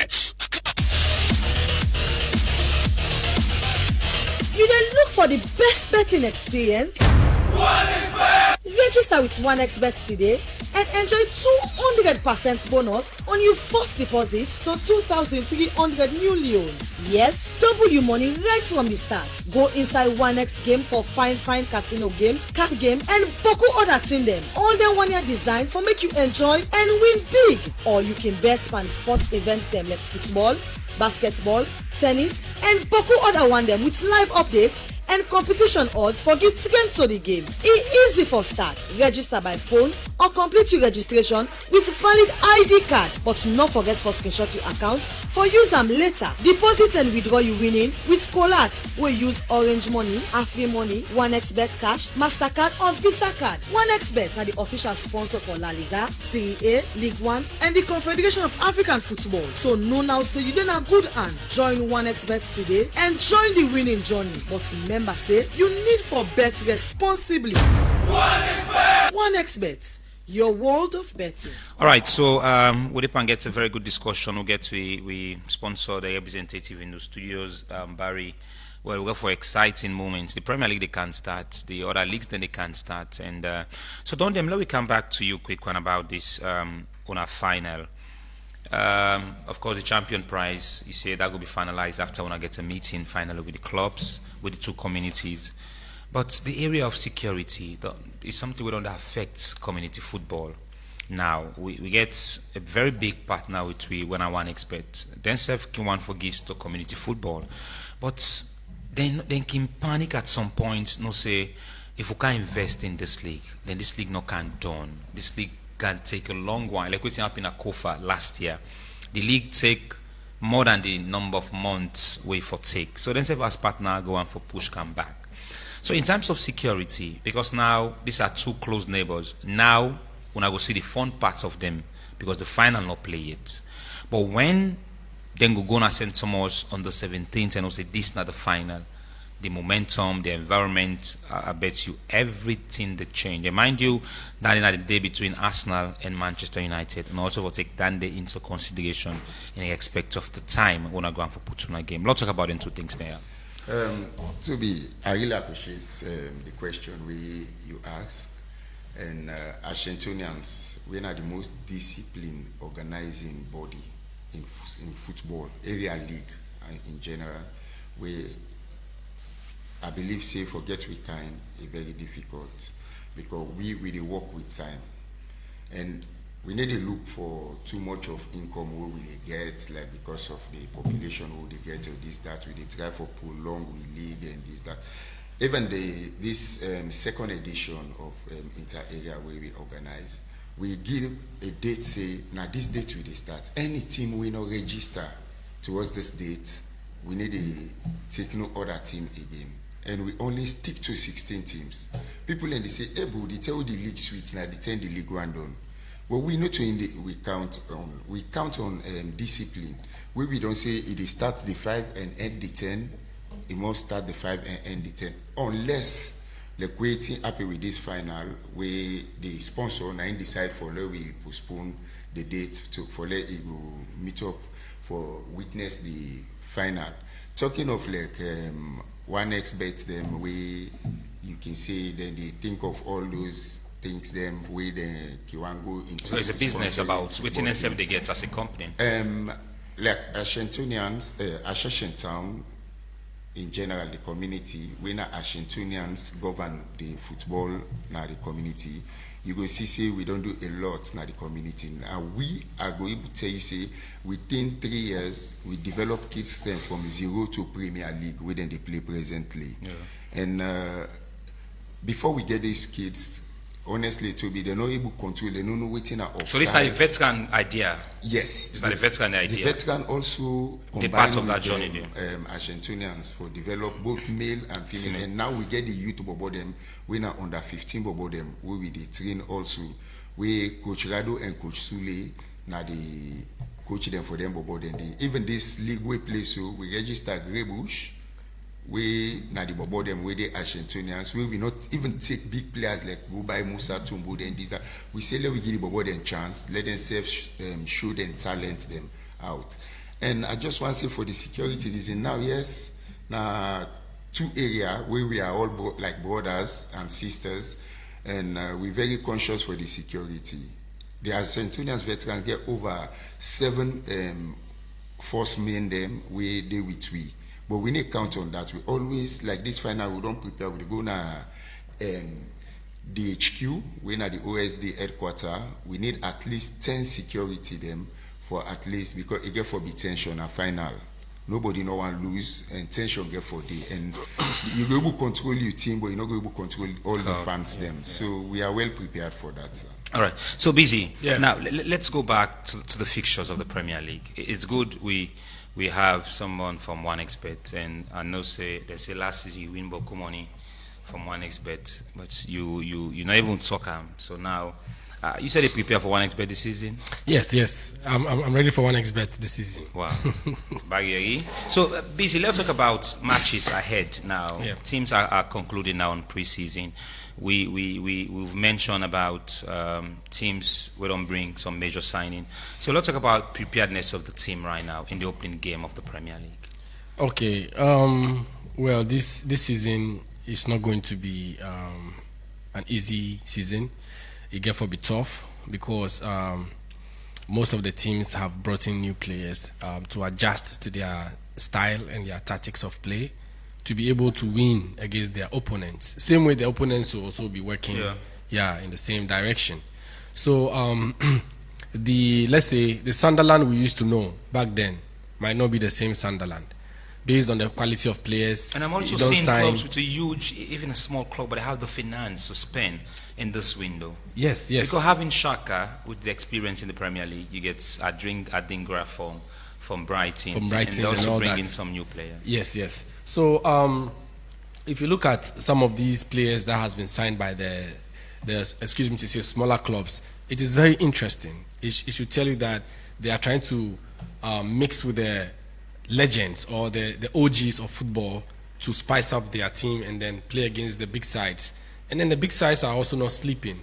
You then look for the best betting experience? 1xBet. Register with 1xBet today and enjoy 200% bonus on your first deposit to 2,300 new leones. Yes, double your money right from the start. Go inside 1x game for fine casino games, card game and boku other thing them. All them 1 year design for make you enjoy and win big. Or you can bet on sports events them like football, basketball, tennis and boku other one them with live updates and competition odds for get strength to the game. It easy for start. Register by phone or complete your registration with valid ID card. But not forget for screenshot your account for use them later. Deposit and withdraw you winning with Colat. We use Orange Money, Afri Money, 1xBet Cash, MasterCard or Visa card. 1xBet are the official sponsor for La Liga, Serie A, League One and the Confederation of African Football. So no now say you done a good hand. Join 1xBet today and join the winning journey. But remember say you need for bet responsibly. 1xBet, your world of betting. All right, so Wodepan gets a very good discussion. We sponsor the representative in the studios, Barry. Well, we go for exciting moments. The Premier League they can't start, the other leagues then they can't start, and so don't them. Let me come back to you quick one about this on our final. Of course, the champion prize. You say that will be finalized after when I get a meeting finally with the clubs, with the two communities. But the area of security is something we don't affect community football. Now we get a very big partner with when I 1xBet. Then self can one forgive to community football, but then can panic at some point. No say if we can't invest in this league, then this league no can done. This league can take a long while. Like what happened at Kofa last year, the league take more than the number of months wait for take. So then self as partner go on for push come back. So in terms of security, because now these are two close neighbors, now when I go see the fun parts of them, because the final not play it. But when then go na St. Thomas on the 17th and say this not the final, the momentum, the environment, I bet you everything that change. And mind you, that in the day between Arsenal and Manchester United, and also will take that day into consideration in the expect of the time when I go on for Putuna game. Let's talk about them two things there. I really appreciate the question you asked. And as Shentonians, we are the most disciplined organizing body in football, area league in general. I believe say forget with time is very difficult because we really work with time. And we need to look for too much of income where we get, like because of the population who they get or this, that, we try for prolong we league and this, that. Even this second edition of inter-area where we organize, we give a date, say, now this date we start. Any team we not register towards this date, we need to take no other team again. And we only stick to 16 teams. People then they say, hey, bro, they tell the league suite, now they turn the league one down. Well, we know we count on discipline. Where we don't say it start the 5 and end the 10, it must start the 5 and end the 10. Unless like waiting happy with this final where the sponsor now decide for let we postpone the date to for let it go meet up for witness the final. Talking of like 1xBet them where you can say then they think of all those things them where they can go into. So it's a business about witness they get as a company. Like Ashentonians, Asheshentown in general, the community, when Ashentonians govern the football now the community, you go see we don't do a lot now the community. Now we are going to tell you say within 3 years we develop kids them from 0 to Premier League within they play presently. Yeah. And before we get these kids, honestly, to be they're not able to control, they don't know waiting at offside. So this is like a veteran idea. Yes. It's not a veteran idea. The veteran also the part of that journey Argentinians for develop both male and female. And now we get the youth bobo them, we now under 15 bobo them, where we they train also. We Coach Rado and Coach Sule now they coach them for them bobo them. Even this league we play so we register Greybush. We now the bobo them where they Argentinians, we will not even take big players like Gubai Musa Tumbo and these. We say let we give the bobo them chance, let them self show them talent them out. And I just want to say for the security reason now, yes, now 2 areas where we are all like brothers and sisters, and we're very conscious for the security. The Argentinians veterans get over 7 force men them where they with we. But we need to count on that. We always, like this final, we don't prepare. We go now the HQ, we now the OSD headquarters. We need at least 10 security them for at least, because it get for be tension a final. Nobody no one lose and tension get for day. And you go able to control your team, but you're not going to control all the fans them. So we are well prepared for that, sir. All right. So busy. Yeah. Now let's go back to the fixtures of the Premier League. It's good we have someone from 1xBet, and I know they say last season you win Boku money from 1xBet, but you not even talk so now you said you prepare for 1xBet this season. Yes, I'm ready for 1xBet this season. Wow. Baggy. So busy. Let's talk about matches ahead now. Yeah. Teams are concluding now on preseason. We've mentioned about teams we don't bring some major signing. So let's talk about preparedness of the team right now in the opening game of the Premier League. Okay. Well, this season is not going to be an easy season. It get to be tough because most of the teams have brought in new players to adjust to their style and their tactics of play, to be able to win against their opponents. Same way the opponents will also be working in the same direction. So let's say the Sunderland we used to know back then might not be the same Sunderland based on the quality of players. And I'm also seeing clubs with a huge, even a small club, but they have the finance to spend in this window. Yes. Because having Xhaka with the experience in the Premier League, you get Adingra from Brighton, and also bring in some new players. Yes. So if you look at some of these players that has been signed by the smaller clubs, it is very interesting. It should tell you that they are trying to mix with the legends or the OGs of football to spice up their team and then play against the big sides. And then the big sides are also not sleeping.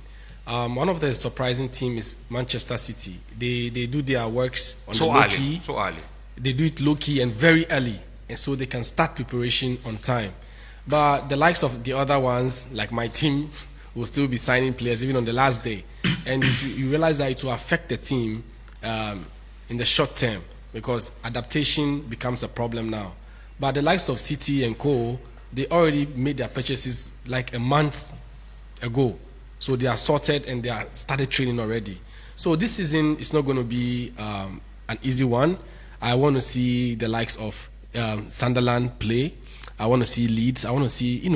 One of the surprising teams is Manchester City. They do their works on the low key. So early. They do it low key and very early, and so they can start preparation on time. But the likes of the other ones, like my team, will still be signing players even on the last day, and you realize that it will affect the team in the short term because adaptation becomes a problem now. But the likes of City and Co, they already made their purchases like a month ago, so they are sorted and they are started training already. So this season is not going to be an easy one. I want to see the likes of Sunderland play. I want to see Leeds. I want to see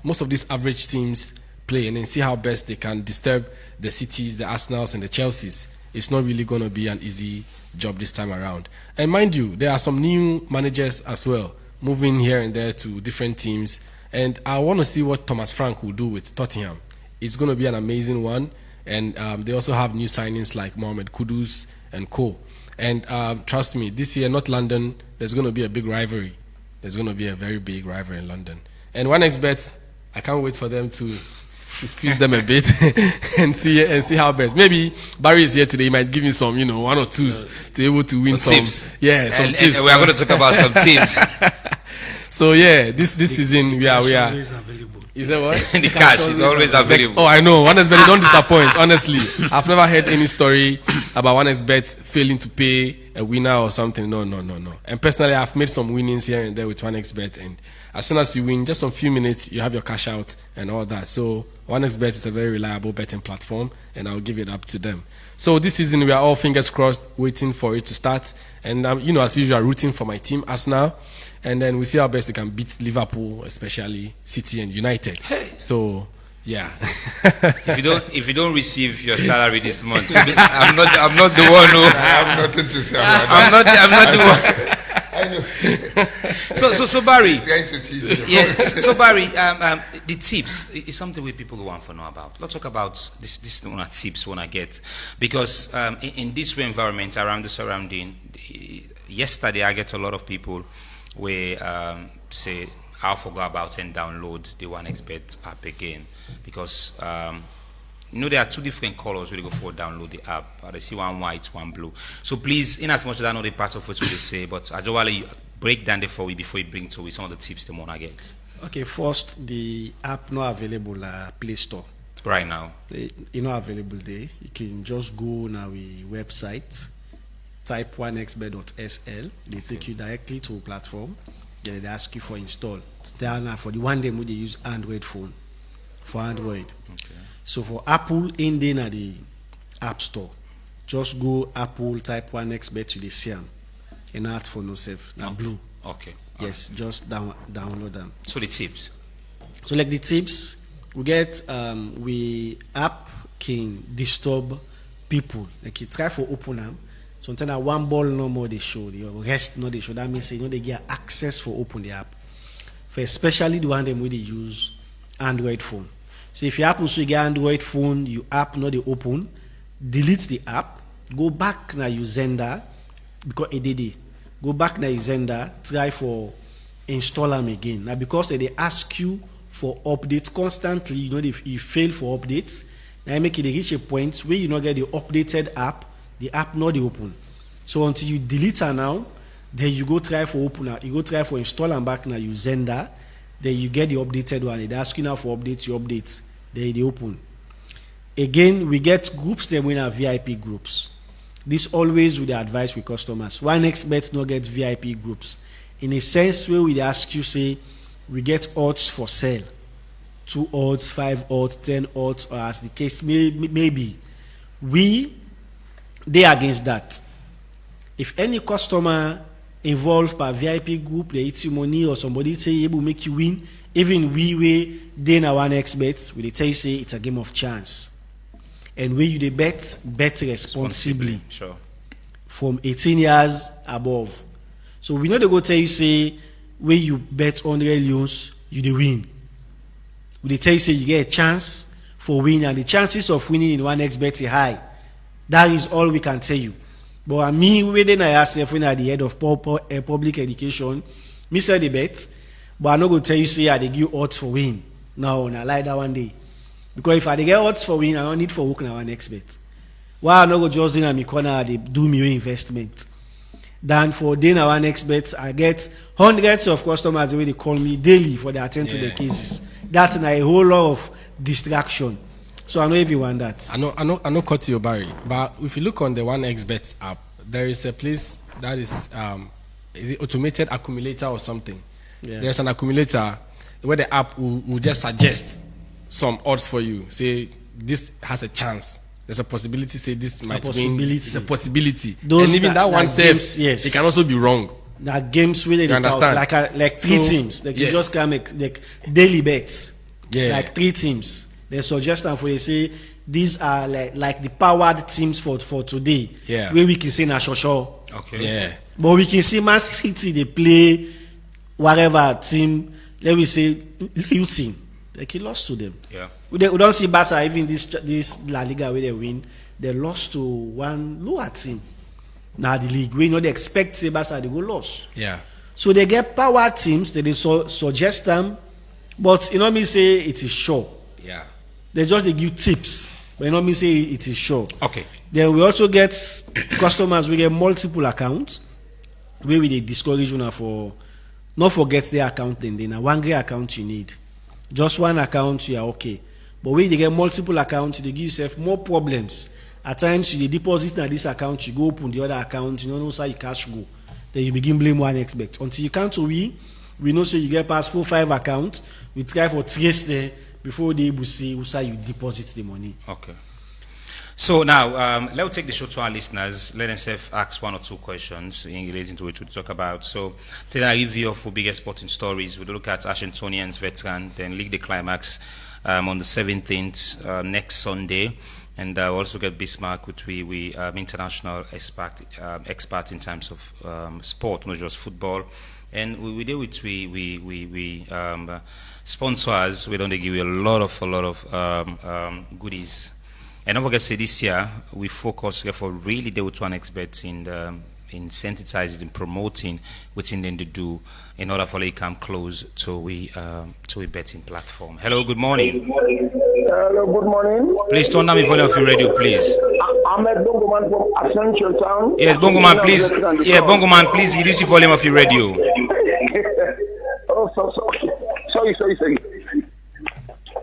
most of these average teams play and then see how best they can disturb the Cities, the Arsenals, and the Chelseas. It's not really going to be an easy job this time around. And mind you, there are some new managers as well, moving here and there to different teams. And I want to see what Thomas Frank will do with Tottenham. It's going to be an amazing one. And they also have new signings like Mohamed Kudus and Co. And trust me, this year, North London, there's going to be a big rivalry. There's going to be a very big rivalry in London. And 1xBet I can't wait for them to squeeze them a bit and see how best. Maybe Barry is here today. He might give me some, one or twos to be able to win some tips. Yeah, some tips. And we are going to talk about some tips. So yeah, this season we are. Always available. Is that what? The cash is always available. Oh, I know. 1xBet, they don't disappoint. Honestly, I've never heard any story about 1xBet failing to pay a winner or something. No. And personally, I've made some winnings here and there with 1xBet, and as soon as you win, just some few minutes, you have your cash out and all that. So 1xBet is a very reliable betting platform, and I'll give it up to them. So this season, we are all fingers crossed, waiting for it to start. And as usual, rooting for my team, Arsenal. And then we see how best we can beat Liverpool, especially City and United. Hey. So yeah. If you don't receive your salary this month, I'm not the one who. I have nothing to say about I'm not the one. I know. So Barry. He's trying to tease me. Yeah. So Barry, the tips is something where people want to know about. Let's talk about this one of tips when I get, because in this environment around the surrounding, yesterday I get a lot of people where say I'll forget about and download the 1xBet app again, because there are two different colors when you go for download the app. I see one white, one blue. So please, in as much as I know the part of what they say, but I just want to break down before you bring to some of the tips they want to get. Okay, first, the app not available at Play Store. Right now. It's not available there. You can just go on our website, type 1xbet.sl. They take you directly to a platform. Then they ask you for install. Then for the one day, they use Android phone. For Android. Okay. So for Apple, in there at the App Store, just go Apple, type 1xbet, you see them. And not for no safe. Now blue. Okay. Yes, just download them. So the tips. So like the tips, we get we app can disturb people. Like you try for open them. Sometimes one ball no more they show, the rest no they show. That means they get access for open the app. For especially the one them where they use Android phone. So if you happen to get Android phone, you app not they open, delete the app, go back now you Zenda, because it did. Go back now you Zenda, try for install them again. Now because they ask you for updates constantly, if you fail for updates, now make it reach a point where you not get the updated app, the app not the open. So until you delete her now, then you go try for open, you go try for install them back now you Zenda. Then you get the updated one. They ask you now for updates, you update. Then they open. Again, we get groups, then we have VIP groups. This always with the advice with customers. 1xBet no get VIP groups. In a sense where we ask you, say, we get odds for sale. 2 odds, 5 odds, 10 odds, or as the case may be. They against that. If any customer involved by VIP group, they eat you money or somebody say able make you win, even we then our 1xBet, we tell you say it's a game of chance. And where you they bet responsibly. Sure. From 18 years above. So we know they go tell you say where you bet 100 euros, you they win. We tell you say you get a chance for winning, and the chances of winning in 1xBet is high. That is all we can tell you. But me, when I ask if when at the head of public education, me say the bet, but I'm not going to tell you say I they give odds for win. No, I lie that one day. Because if I they get odds for win, I don't need for work now 1xBet. Why I'm not going to just in my corner they do me investment. Then for day now 1xBet, I get hundreds of customers the way they call me daily for the attend to the cases. That's a whole lot of distraction. So I know everyone that. I know cut you, Barry. But if you look on the 1xBet app, there is a place that is it automated accumulator or something? Yeah. There's an accumulator where the app will just suggest some odds for you. Say this has a chance. There's a possibility. Say this might win. It's a possibility. Those and even that one says yes, it can also be wrong. That games where they understand? Like three teams. Like you just can make like daily bets. Yeah. Like 3 teams. They suggest them for you say these are like the powered teams for today. Yeah. Where we can say na shosho. Okay. Yeah. But we can see Man City they play whatever team. Let me say new team. Like he lost to them. Yeah. We don't see Barca even this La Liga where they win. They lost to one lower team. Now the league we know they expect say Barca they go lost. Yeah. So they get power teams that they suggest them But you know me say it is sure. Yeah. They just they give tips, but you know me say it is sure. Okay. Then we also get customers. We get multiple accounts where we they discourage you for not forget their account. Then one great account you need. Just one account you are okay. But when they get multiple accounts, they give yourself more problems. At times you deposit in this account, you go open the other account. You don't know how you cash go. Then you begin blame one expect until you can't we know say you get past 4-5 accounts. We try for trace there before they able see how you deposit the money. Okay. So now, let's take the show to our listeners. Let them ask one or two questions in relating to what we talk about. So, today I review of our biggest sporting stories. We'll look at Ashingtonians veteran, then League the Climax on the 17th next Sunday. And we'll also get Bismarck, which we international expert in terms of sport, not just football. And we deal with sponsors. We don't give you a lot of goodies. And don't forget, say this year we focus for really deal with one expert in sensitizing and promoting within them to do in order for they come close to a betting platform. Hello, good morning. Hello, good morning. Please turn down the volume of your radio, please. I'm a Bongoman from Ascension Town. Yes, Bongoman, please. Yeah, Bongoman, please reduce the volume of your radio. Oh, sorry.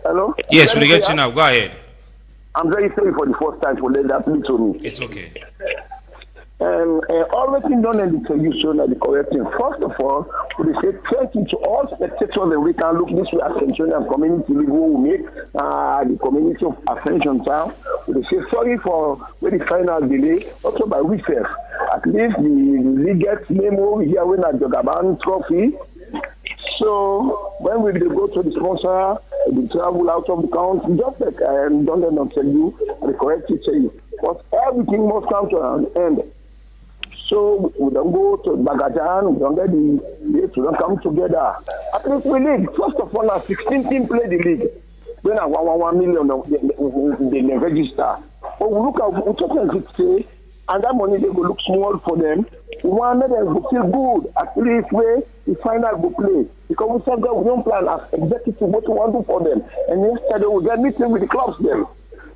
Hello? Yes, we'll get you now. Go ahead. I'm very sorry for the first time for letting that happen to me. It's okay. Always been done in the television the correct thing. First of all, we say thank you to all spectators and we can look this way Ascension and community league who will make the community of Ascension Town. We say sorry for the final delay, also by WIFEF. At least the league gets memo here when at Jogaban Trophy. So when we go to the sponsor, we travel out of the country, just like don't let tell you, the correct tell you. But everything must come to an end. So we don't go to Bagajan, we don't get the dates, we don't come together. At least we league. First of all, now 16 teams play the league. When I 1 million, they register. But we look at what it say, and that money they go look small for them. One of them will feel good. At least where the final will play. Because we said we don't plan as executive what we want to do for them. And instead we get meeting with the clubs then.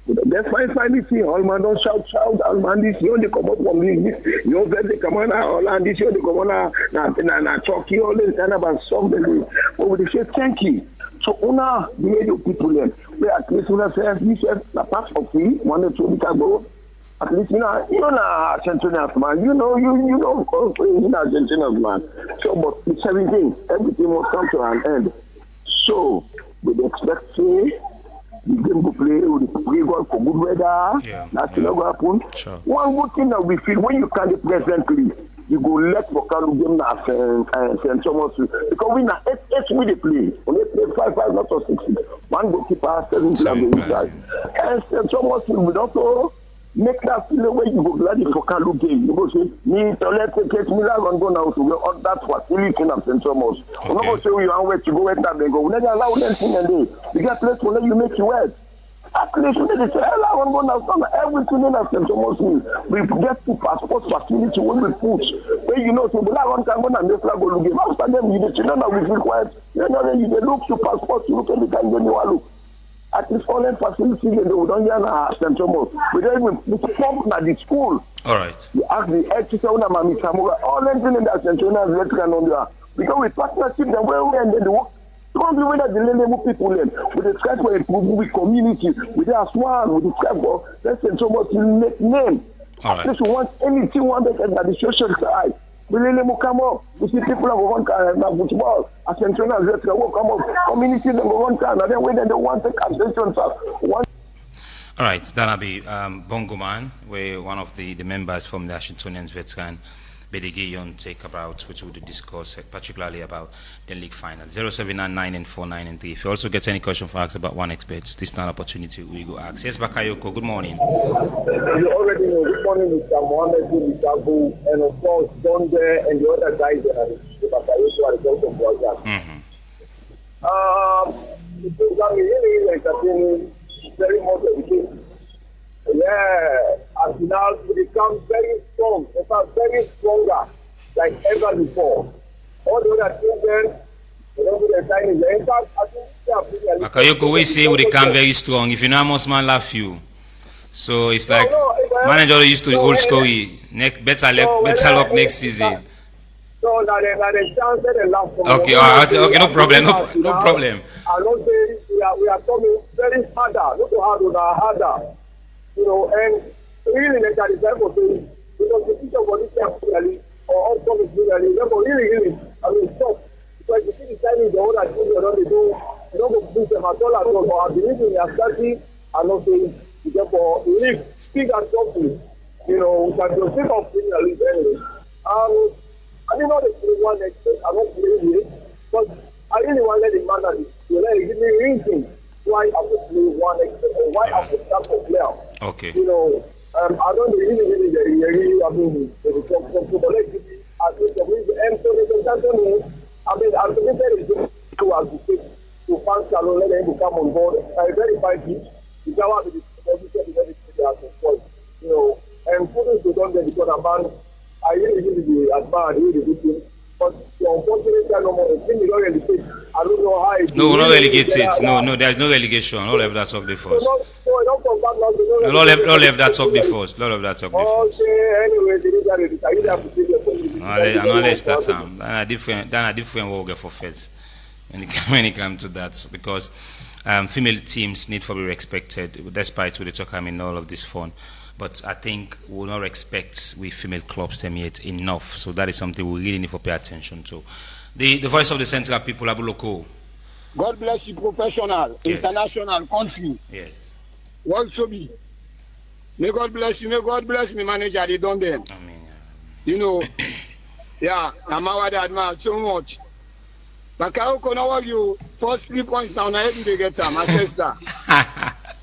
That's fine meeting. All man don't shout, all man this year they come up from this. You know that they come on all and this year they come on na Turkey, all this kind of something. But we say thank you. So honor the radio people then. We at least we say this year the pass of free, 1 or 2 weeks ago. At least you know Argentinians man. You know of course Argentinians man. So but the 17th, everything must come to an end. So we expect say the game will play, we pray God for good weather. Yeah. That's not going to happen. Sure. One good thing that we feel when you can presently, you go let Bokalo game na St. Thomas because we na 8 with the play. Only play 5 not so 6. One goalkeeper 7 on the inside. And St. Thomas will also make that feel away you go glad for Kalu game. You go say, me to let take Milan and go now to go on that facility in St. Thomas. We're not going to say you are wet to go wet that they go. We never allow them thing and day. You get place to let you make you wet. At least we need to say, I want to go now. Everything in St. Thomas we get to passport facility when we put. When you know, so we don't can go and make that go look. After them, you know that we feel quiet. You know that you look to passport, you look at the kind of you look. At least all that facility they don't hear St. Thomas. We don't even pump at the school. All right. You ask the head teacher when I'm all that thing in that St. Thomas veteran on there. Because we partnership them well and then they work. Don't be that the little people in. We describe for a community. We just one. We describe for St. Thomas make name. All right. At least we want anything one that the social side. We really come up. We see people who want to football. As Central veteran will come up. Community they want to, and then when they want to concession stuff. All right, that'll be Bongoman, where one of the members from the Ashingtonians veteran, Bedegion, take about, which we will discuss particularly about the league final. 0799 and 493. If you also get any question for us about one expert, this is an opportunity we go ask. Yes, Bakayoko, good morning. You already know, good morning, Mr. Mohammed, Mr. Abu, and of course, Don there and the other guys that are Bakayoko are the of broadcast. The program is really entertaining, very much educating. Yeah, as now to become very strong, in fact, very stronger like ever before. All the other children, They don't do the signings. In fact, I think they are Premier League. Bakayoko, we say we come very strong. If you know Mosman laugh you. So it's like manager used to the old story. Better luck next season. So now the chance that they laugh for Okay, okay, no problem, no problem. I don't say we are coming very harder, not too harder. You know, and really like that is time for saying because the future for this year really or upcoming really, really, I mean stop. Because you see the time is the other thing they don't do push them at all, but I believe in their strategy and not saying therefore league big and something, you know, we can just think of Premier League anyway. I didn't know the one next I don't believe it, but I really wanted the man that you let it give me reason why I would play one next or why I would start to play. Okay. You know, I don't really I mean the let's give me I think the reason and so I mean I'm committed to as to fans alone let them come on board. I verify it. You can have the you know, and photos to don't get because a man I really admire really good thing. But unfortunately, no more. The thing is not relegate. I don't know how it. No, not relegate it. No, there's no relegation. All of that talk the first. No, don't come back now. All of that talk the first. All of that talk the first. Okay, anyway, they have to see Unless that's a different world for first when it comes to that because female teams need to be respected despite what they talk in all of this fun. But I think we'll not expect with female clubs them yet enough. So that is something we really need to pay attention to. The voice of the Central people, Abuloko. God bless you, professional, yes. International, country. Yes. World should be. May God bless you. May God bless me, manager. They done them. Amen. You know, yeah, I'm admire so much. Bakayoko, now you first 3 points now. Now they get some. Manchester.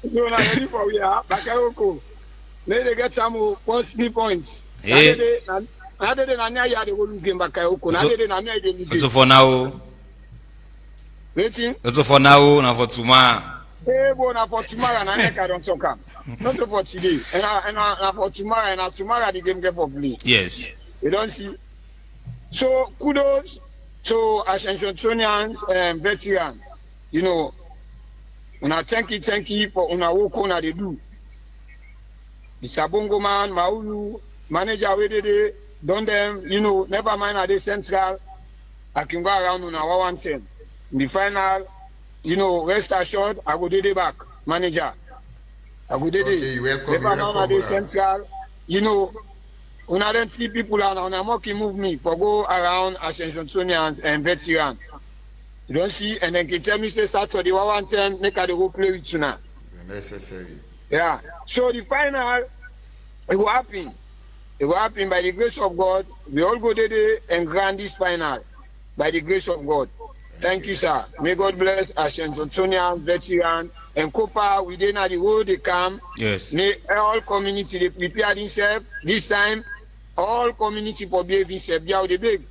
So now ready for we are Bakayoko. May they get some first 3 points. Yeah. So for now. Waiting. So for now, now for tomorrow. Hey, boy, now for tomorrow, I don't talk. Not for today. And for tomorrow, and tomorrow the game get for play. Yes. You don't see. So kudos to Ascensionians and veterans. You know, una thank you for una work on they do. Mr. Bongo man, Maulu, manager where they done them, you know, never mind at the central. I can go around on our 110. In the final, you know, rest assured, I go do back, manager. I go do okay, welcome, never mind at the central, you know, when I don't see people and on a mocking move me for go around Ascensionians and veterans. You don't see, and then can tell me say Saturday 110, make I go play with you now. Necessary. Yeah. So the final, it will happen. It will happen by the grace of God. We all go there and grant this final by the grace of God. Thank you, sir. May God bless Ascensionian, veteran, and Copa within the road they come. Yes. May all community they prepare themselves. This time, all community for behave themselves. They are the big.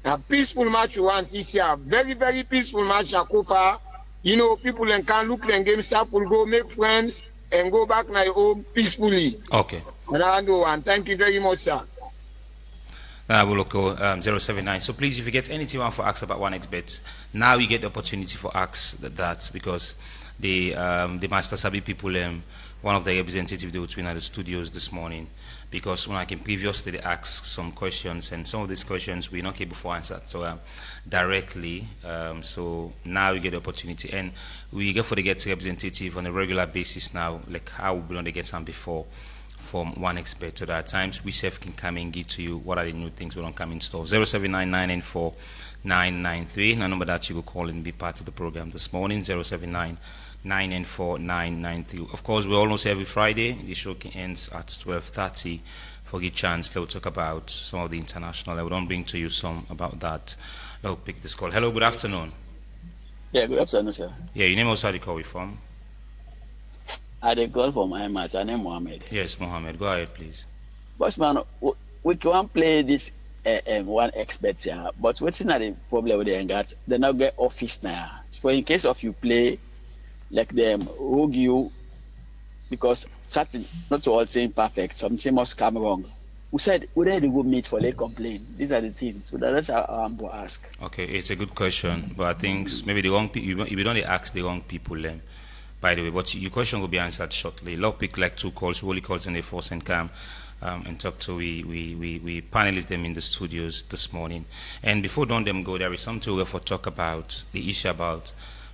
A peaceful match you want this year. Very, very peaceful match at Copa. You know, people can look and game start will go make friends and go back to your home peacefully. Okay. And I know, and thank you very much, sir. We'll go 079. So please, if you get anything you want for ask about 1xBet, now you get the opportunity for ask that because the Master Sabi people, one of the representatives they were between at the studios this morning, because when I can previously ask some questions and some of these questions we're not able to answer so directly. So now you get the opportunity, and we get for the get representative on a regular basis now, like how we don't get some before. From 1xBet, so that at times we self can come and give to you what are the new things we don't come in store. 079-994-993, the number that you will call and be part of the program this morning. 079-994-993. Of course, we almost every Friday. The show ends at 12:30 for a chance. They'll talk about some of the international. I will don't bring to you some about that. I'll pick this call. Hello, good afternoon. Yeah, good afternoon, sir. Yeah, your name also the call we from. I did call for my match. I name Mohammed. Yes, Mohammed. Go ahead, please. Boss man, we can play this 1xBet here, but what's not the problem with the got? They now get office now. So in case of you play like them, rogue you because certain not all things perfect. Something must come wrong. we said where they go meet for they complain. These are the things. So that's how I'm going to ask. Okay, it's a good question, but I think maybe the wrong people. You don't ask the wrong people. By the way, but your question will be answered shortly. Love pick like 2 calls, Wally calls in the force and come and talk to we panelists them in the studios this morning. And before them go, there is something we for talk about the issue about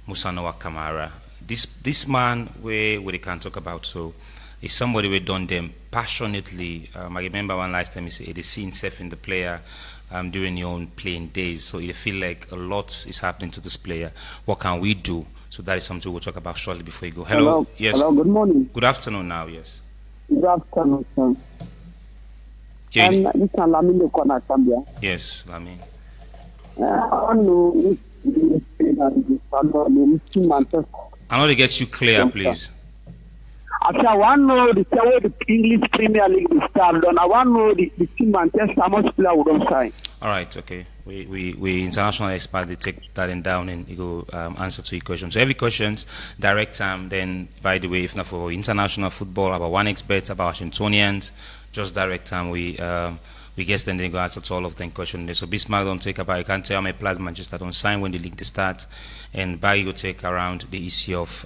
Musa Noah Kamara. This man where they can talk about so. Is somebody we done them passionately. I remember one last time he said they see himself in the player during your own playing days. So you feel like a lot is happening to this player. What can we do? So that is something we'll talk about shortly before you go. Hello. Yes. Hello. Good morning. Good afternoon. Now, yes. Good afternoon, sir. Yeah, This is Lamin de Kona, Zambia. yes, Lamin. I know I know they get you clear, please. I want to know the way the English Premier League is started. I want to know the team Manchester, how much player would don't sign. All right, okay. We international expert, they take that in down and you go answer to your question. So every questions, direct time, then by the way, if not for international football, about 1xBet, about Washingtonians, just direct time, we guess then they go answer to all of them questions. So Bismarck don't take about, you can't tell how many players Manchester don't sign when the league starts, and by you go take around the issue of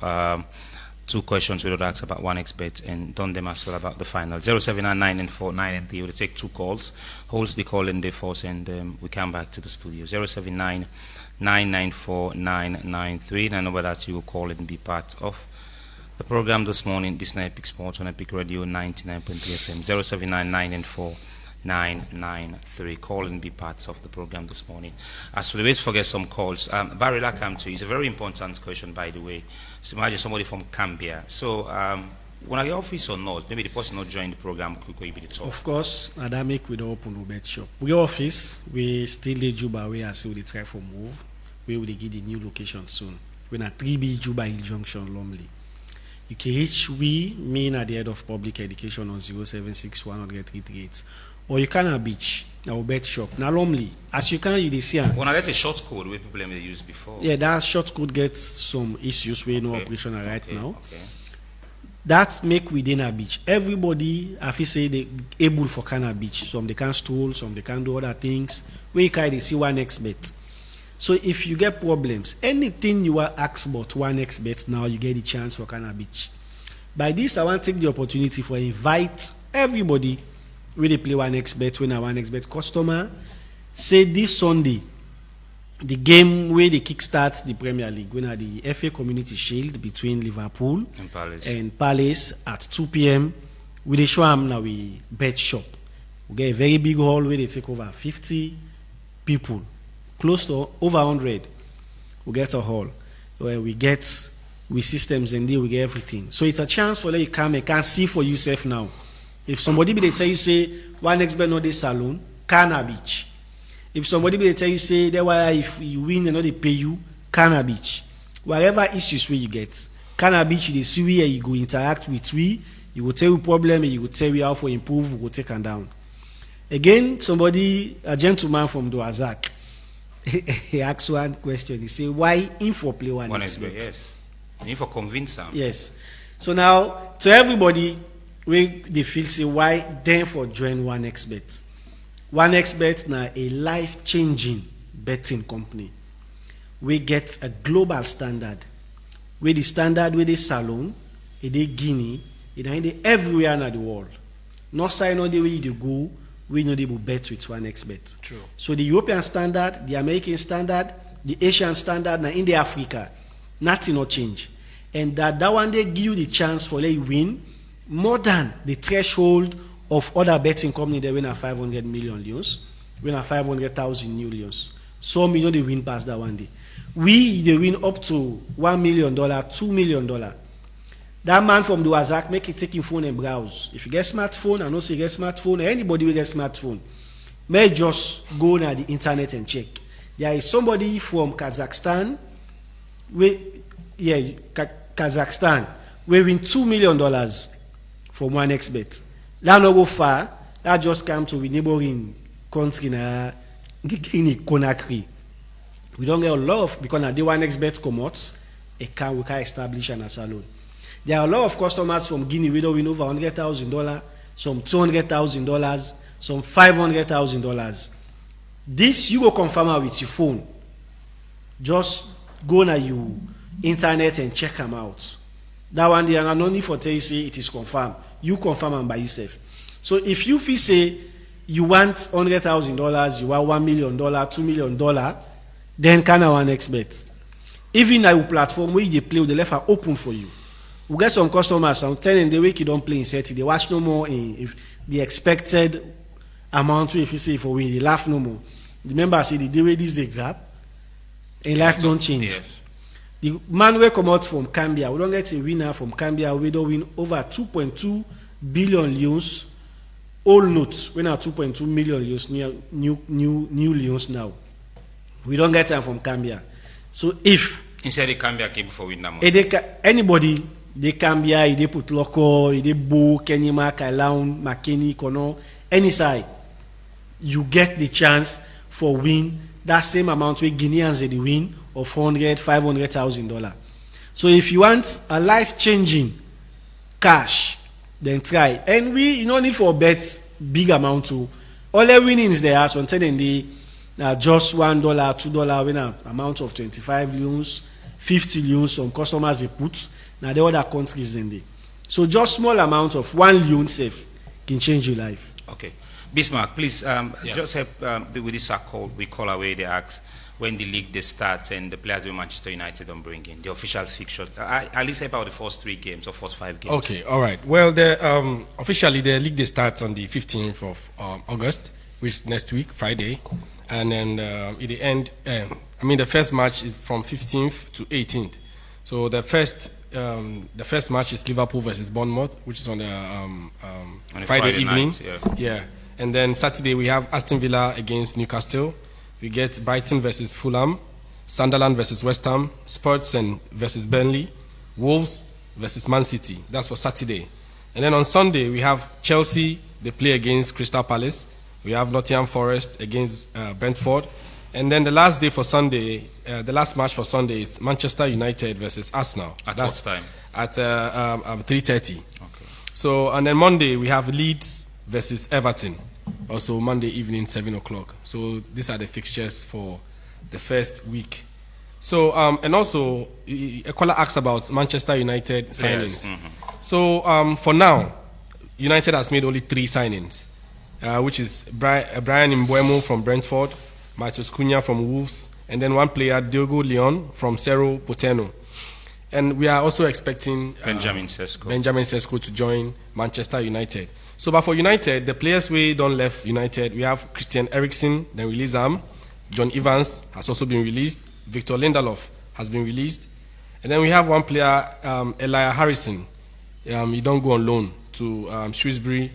2 questions we don't ask about 1xBet and done them as well about the final. 0799 and 49 and 3. We'll take 2 calls. Holds the call in the force and we come back to the studio. 079 994 993. And I know that you will call and be part of the program this morning. This night Epic Sports on Epic Radio 99.3 FM. 0799 994 993. Call and be part of the program this morning. As we wait for get some calls, Barry Lakam too. It's a very important question, by the way. So imagine somebody from Cambia. So when I get office or not, maybe the person not join the program could be the talk. Of course, Adamic with the open bet shop. We office, we still the Juba we are still the try for move. We will get the new location soon. We're at 3B Juba Hill Junction, Lumley. You can reach me at the head of public education on 076 100 or you can have beach, our bet shop. Now, normally, as you can, you see. When I get a short code, where people may use before. Yeah, that short code gets some issues where no operational right now. Okay. That make within a beach. Everybody, I feel say they able for Canada beach. Some they can stool, some they can do other things. Where you can they see 1xBet. So if you get problems, anything you are asked about 1xBet now, you get the chance for Canada beach. By this, I want to take the opportunity for invite everybody. We they play 1xBet when a 1xBet customer say this Sunday the game where they kickstart the Premier League when at the FA Community Shield between Liverpool and Palace at 2 p.m. we they show them now we bet shop. We get a very big hall where they take over 50 people, close to over 100. We get a hall where we get with systems and we get everything. So it's a chance for you come and can see for yourself now. If somebody be they tell you say 1xBet no dey salon, Canada Beach. If somebody be they tell you say that why if you win and not they pay you, Canada Beach. Whatever issues where you get, Canada Beach they see where you go interact with we, you will tell you problem and you will tell you how for improve, we will take them down. Again, a gentleman from Doazak, he asked one question. He say why info play 1xBet? Yes. Info convince them. Yes. So now to everybody. We they feel say why then for join 1xBet. 1xBet now a life-changing betting company. We get a global standard. Where the standard where they salon, it they Guinea, it they everywhere in the world. No sign no the way you go, we know they will bet with 1xBet. True. So the European standard, the American standard, the Asian standard, now in the Africa, nothing no change. And that one they give you the chance for let you win. More than the threshold of other betting company they win at 500 million leons, win at 500,000 new leons. Some they win past that one day. We they win up to $1 million, $2 million. That man from the Wazak make it take your phone and browse. If you get smartphone, I know say you get smartphone, anybody will get smartphone. May just go on the internet and check. There is somebody from Kazakhstan, Kazakhstan, we win $2 million. From 1xBet. That no go far, that just come to the neighboring country in Conakry. We don't get a lot of, because now the 1xBet come out, we can establish an salon. There are a lot of customers from Guinea, we don't win over $100,000, some $200,000, some $500,000. This you go confirm am with your phone. Just go na you internet and check them out. That one they are no need for tell you say it is confirmed. You confirm them by yourself. So if you feel say you want $100,000, you want $1 million, $2 million, then can one expect. Even na your platform where you play with the left are open for you. We get some customers some telling the week you don't play in set, they watch no more in if the expected amount if you say for we they laugh no more. Remember say the day way this they grab and life don't change. Yes. The man will come out from Cambia. We don't get a winner from Cambia. We don't win over 2.2 billion leons. Old notes. We now 2.2 million leons new leons now. We don't get them from Cambia. So if inside the Cambia came for winner, anybody they Cambia, they put loco, they Bo, Kenyama, Kailaun, McKinney, Kono, any side, you get the chance for win that same amount where Guineans they win of $500,000. So if you want a life-changing cash, then try. And we no need for bets big amount to. All the winnings there are sometimes they just $1, $2 win an amount of 25 leons, 50 leons. Some customers they put now the other countries in there. So just small amount of 1 leon safe can change your life. Okay, Bismarck, please just help with this call. We call away the acts when the league starts and the players with Manchester United don't bring in the official fixture. At least about the first 3 games or first 5 games. Okay, all right. Well, officially the league starts on the 15th of August, which is next week, Friday, and then it end. The first match is from 15th to 18th. So the first match is Liverpool versus Bournemouth, which is on the Friday evening. Night, yeah. And then Saturday we have Aston Villa against Newcastle. We get Brighton versus Fulham, Sunderland versus West Ham, Spurs versus Burnley, Wolves versus Man City. That's for Saturday. And then on Sunday we have Chelsea. They play against Crystal Palace. We have Nottingham Forest against Brentford. And then the last day for Sunday, the last match for Sunday is Manchester United versus Arsenal. At what time? At 3:30. Okay. So and then Monday we have Leeds versus Everton. Also Monday evening 7 o'clock. So these are the fixtures for the first week. So and also a caller asked about Manchester United signings. Yes. Mm-hmm. So for now, United has made only 3 signings, which is Brian Mbeumo from Brentford, Matheus Cunha from Wolves, and then one player, Diogo Leon from Cerro Porteño. And we are also expecting Benjamin Sesko to join Manchester United. So, but for United, the players we don't left United, we have Christian Eriksen, then release him. John Evans has also been released. Victor Lindelof has been released. And then we have one player, Elijah Harrison. He don't go on loan to Shrewsbury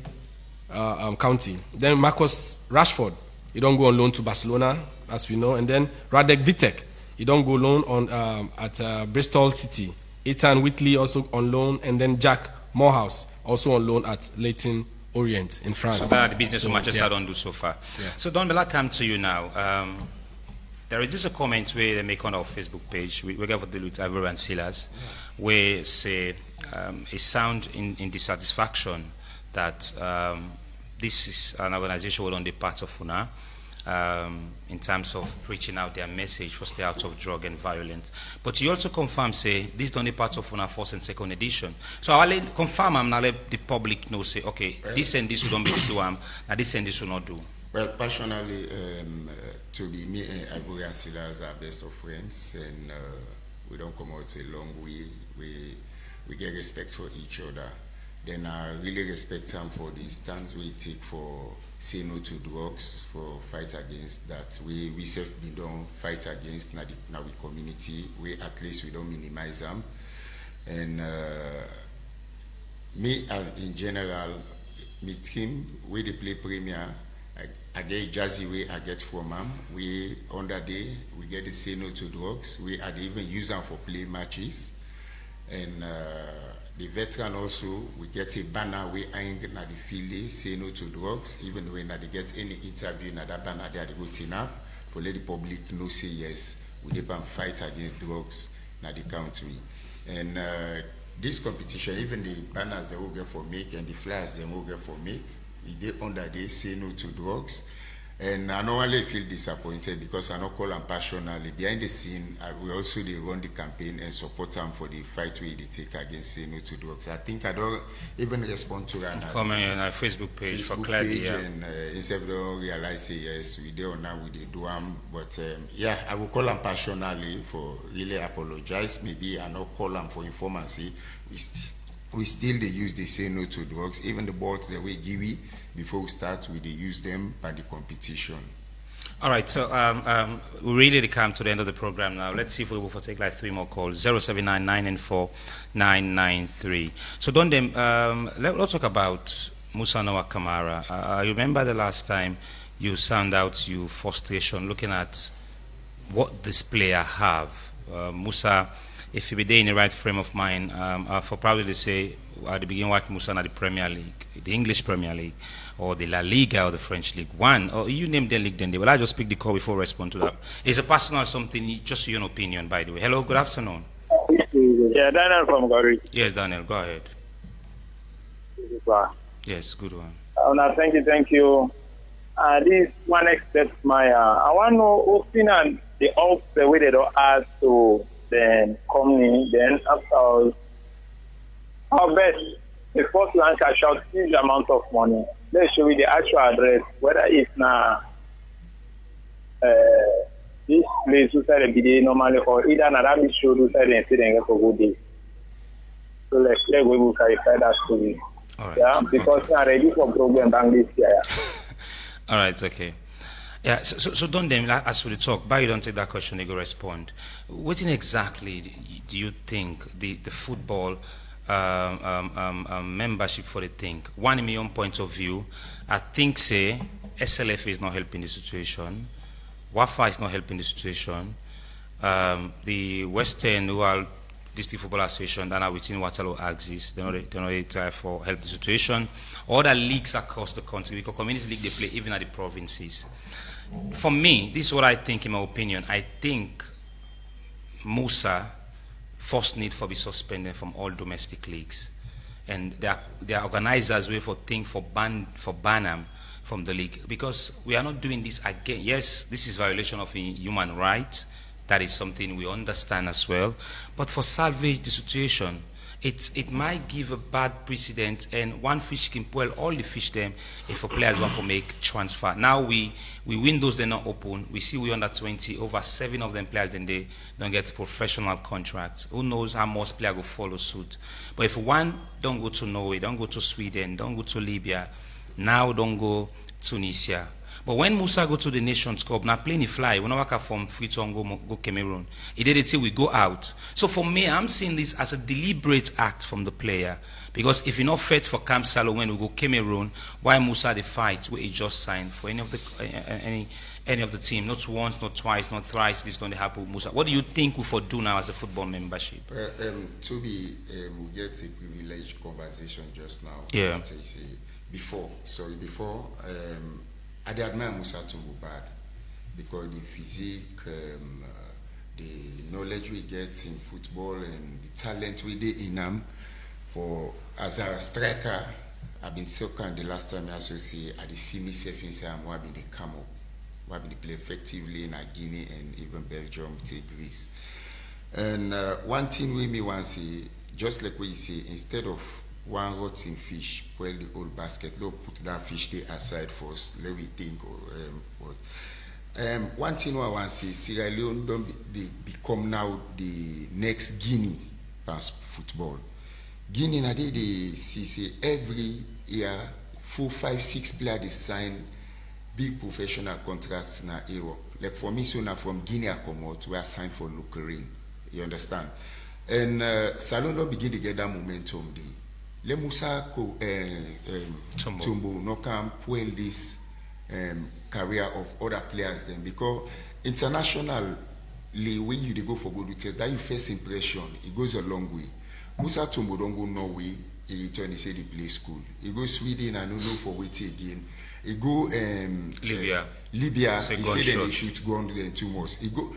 County. Then Marcus Rashford, he don't go on loan to Barcelona, as we know. And then Radek Vitek, he don't go loan on at Bristol City. Ethan Whitley also on loan. And then Jack Morehouse also on loan at Leyton Orient in France. So bad the business of Manchester don't do so far. Yeah. So Don Bella, come to you now. There is just a comment where they make on our Facebook page. We got to deal with Ivor and Silas, where say a sound in dissatisfaction that this is an organization on the part of FUNA in terms of reaching out their message for stay out of drug and violence. But you also confirm, say, this is only part of FUNA first and second edition. So I'll confirm, I'm not let the public know, say, okay, this and this will don't be the do, now this and this will not do. Well, personally, to be me and Ivor and Silas are best of friends, and we don't come out a long way. We get respect for each other. Then I really respect them for the stance we take for say no to drugs, for fight against that. We don't fight against now the community. We at least we don't minimize them. And me in general, my team we they play Premier. I get Jazzy way I get from them. We on that day we get the say no to drugs. We had even use them for play matches. And the veteran also, we get a banner we hang na the field, say no to drugs, even when they get any interview na that banner they go tin up for let the public know say yes, we dey fight against drugs na the country. And this competition, even the banners they will get for make and the flyers they will get for make, they under they say no to drugs. And I normally feel disappointed because I not call them passionately. Behind the scene, we also they run the campaign and support them for the fight we they take against say no to drugs. I think I don't even respond to that. Comment on our Facebook page for clarity. Yeah. And instead of don't realize say yes, we do now we do them. But yeah, I will call them passionately for really apologize. Maybe I not call them for informancy. We still they use they say no to drugs. Even the balls that we give it. Before we start, we use them by the competition. All right, so we really come to the end of the program now. Let's see if we're able to take like 3 more calls. 079-994-993. So let's talk about Musa Noah Kamara. I remember the last time you sound out your frustration looking at what this player have. Musa, if you be there in the right frame of mind, for probably to say at the beginning what Musa at the Premier League, the English Premier League, or the La Liga or the French League One, or you name the league then they will. I just pick the call before I respond to that. It's a personal something, just your opinion, by the way. Hello, good afternoon. Yeah, Daniel from Gary. Yes, Daniel, go ahead. Yes, good one. Thank you. This one expect my I want to know opinion the off the way they don't ask to then company then after our best the first one cash out huge amount of money. Let's show you the actual address, whether it's now this place who said a normally or either another big show who said incident for good day. So let's go will clarify that story. All right. Yeah, because we are ready for program down this year. All right, okay. Yeah, so don't them as we talk, but you don't take that question, they go respond. What exactly do you think the football membership for the thing? 1 million point of view, I think say SLF is not helping the situation, WAFA is not helping the situation, the Western World District Football Association that are within Waterloo axis, they're not try for help the situation. Other leagues across the country, because community league they play even at the provinces. For me, this is what I think in my opinion. I think Musa first need for be suspended from all domestic leagues, and their organizers will ban him from the league, because we are not doing this again. Yes, this is violation of human rights. That is something we understand as well. But for salvage the situation, it might give a bad precedent, and one fish can spoil all the fish them if a players want to make transfer. Now we windows they're not open. We see we under 20, over 7 of them players then they don't get professional contracts. Who knows how most players will follow suit. But if one don't go to Norway, don't go to Sweden, don't go to Libya, now don't go Tunisia. But when Musa go to the Nations Cup, now playing the fly, we not work from Freetown go Cameroon. He did it till we go out. So for me, I'm seeing this as a deliberate act from the player. Because if you're not fit for Camp Salo when we go Cameroon, why Musa the fight where he just signed for any of the team? Not once, not twice, not thrice. This is going to happen with Musa. What do you think we for do now as a football membership? We get a privileged conversation just now. Yeah. Before, I admire Musa Tumbo bad because the physique, the knowledge we get in football and the talent we did in him. For as a striker, I've been so kind the last time I see I see myself inside I'm having the come up, having to play effectively in Guinea and even Belgium, take Greece. And one thing we me want to see, just like what you say, instead of one rotten fish, well the old basket, let's put that fish there aside first, let me think. One thing I want to see, Sierra Leone they become now the next Guinea as football. Guinea now they see every year 4, 5, 6 players they sign big professional contracts in Europe. Like for me, so now from Guinea I come out, we are signed for Lucarin. You understand? And Salon don't begin to get that momentum there. Let Musa Tumbo no can pull this career of other players then, because internationally when you go for good test, that your first impression, it goes a long way. Musa Tumbo don't go Norway, he return, he say he play school. He go Sweden and don't know for waiting again. He go Libya, he say then they shoot gun then 2 months. He go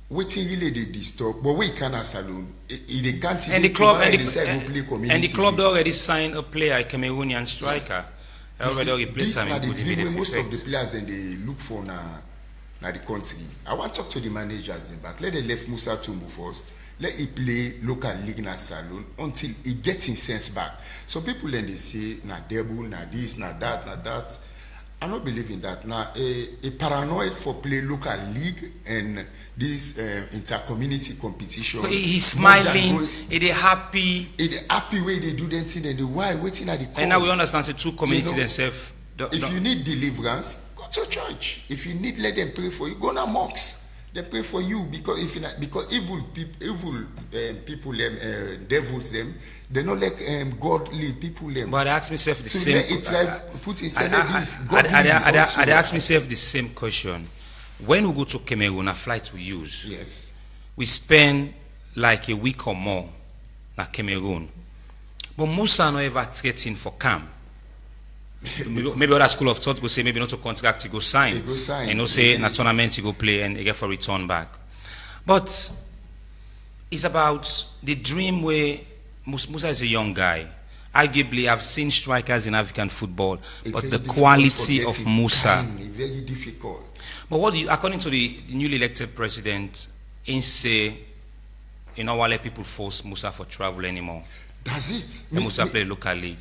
waiting really they disturb, but we can as alone. They can't. And the club already signed a player, a Cameroonian striker. Already replaced him. This is the most of the players then they look for now the country. I want to talk to the managers in back. Let them left Musa Tumbu first. Let him play local league na Salone until he gets his sense back. So people then they say na Debu, na this, na that. I don't believe in that. Now a paranoid for play local league and this inter-community competition. He's smiling. He's happy. He's happy way they do that thing and the why waiting at the cause. And now we understand the two communities themselves. If you need deliverance, go to church. If you need, let them pray for you. Go to mosques. They pray for you because evil people devils them. They not like godly people them. But I ask myself the same. I ask myself the same question. When we go to Cameroon, a flight we use. Yes. We spend like a week or more at Cameroon. But Musa no ever threatening for camp. Maybe other school of thought go say maybe not to contract, he go sign. And no say in a tournament he go play and he get for return back. But it's about the dream where Musa is a young guy. Arguably, I've seen strikers in African football, but the quality of Musa. Very difficult. But what do you, according to the newly elected president, in say, you know, why let people force Musa for travel anymore? That's it. Musa play local league.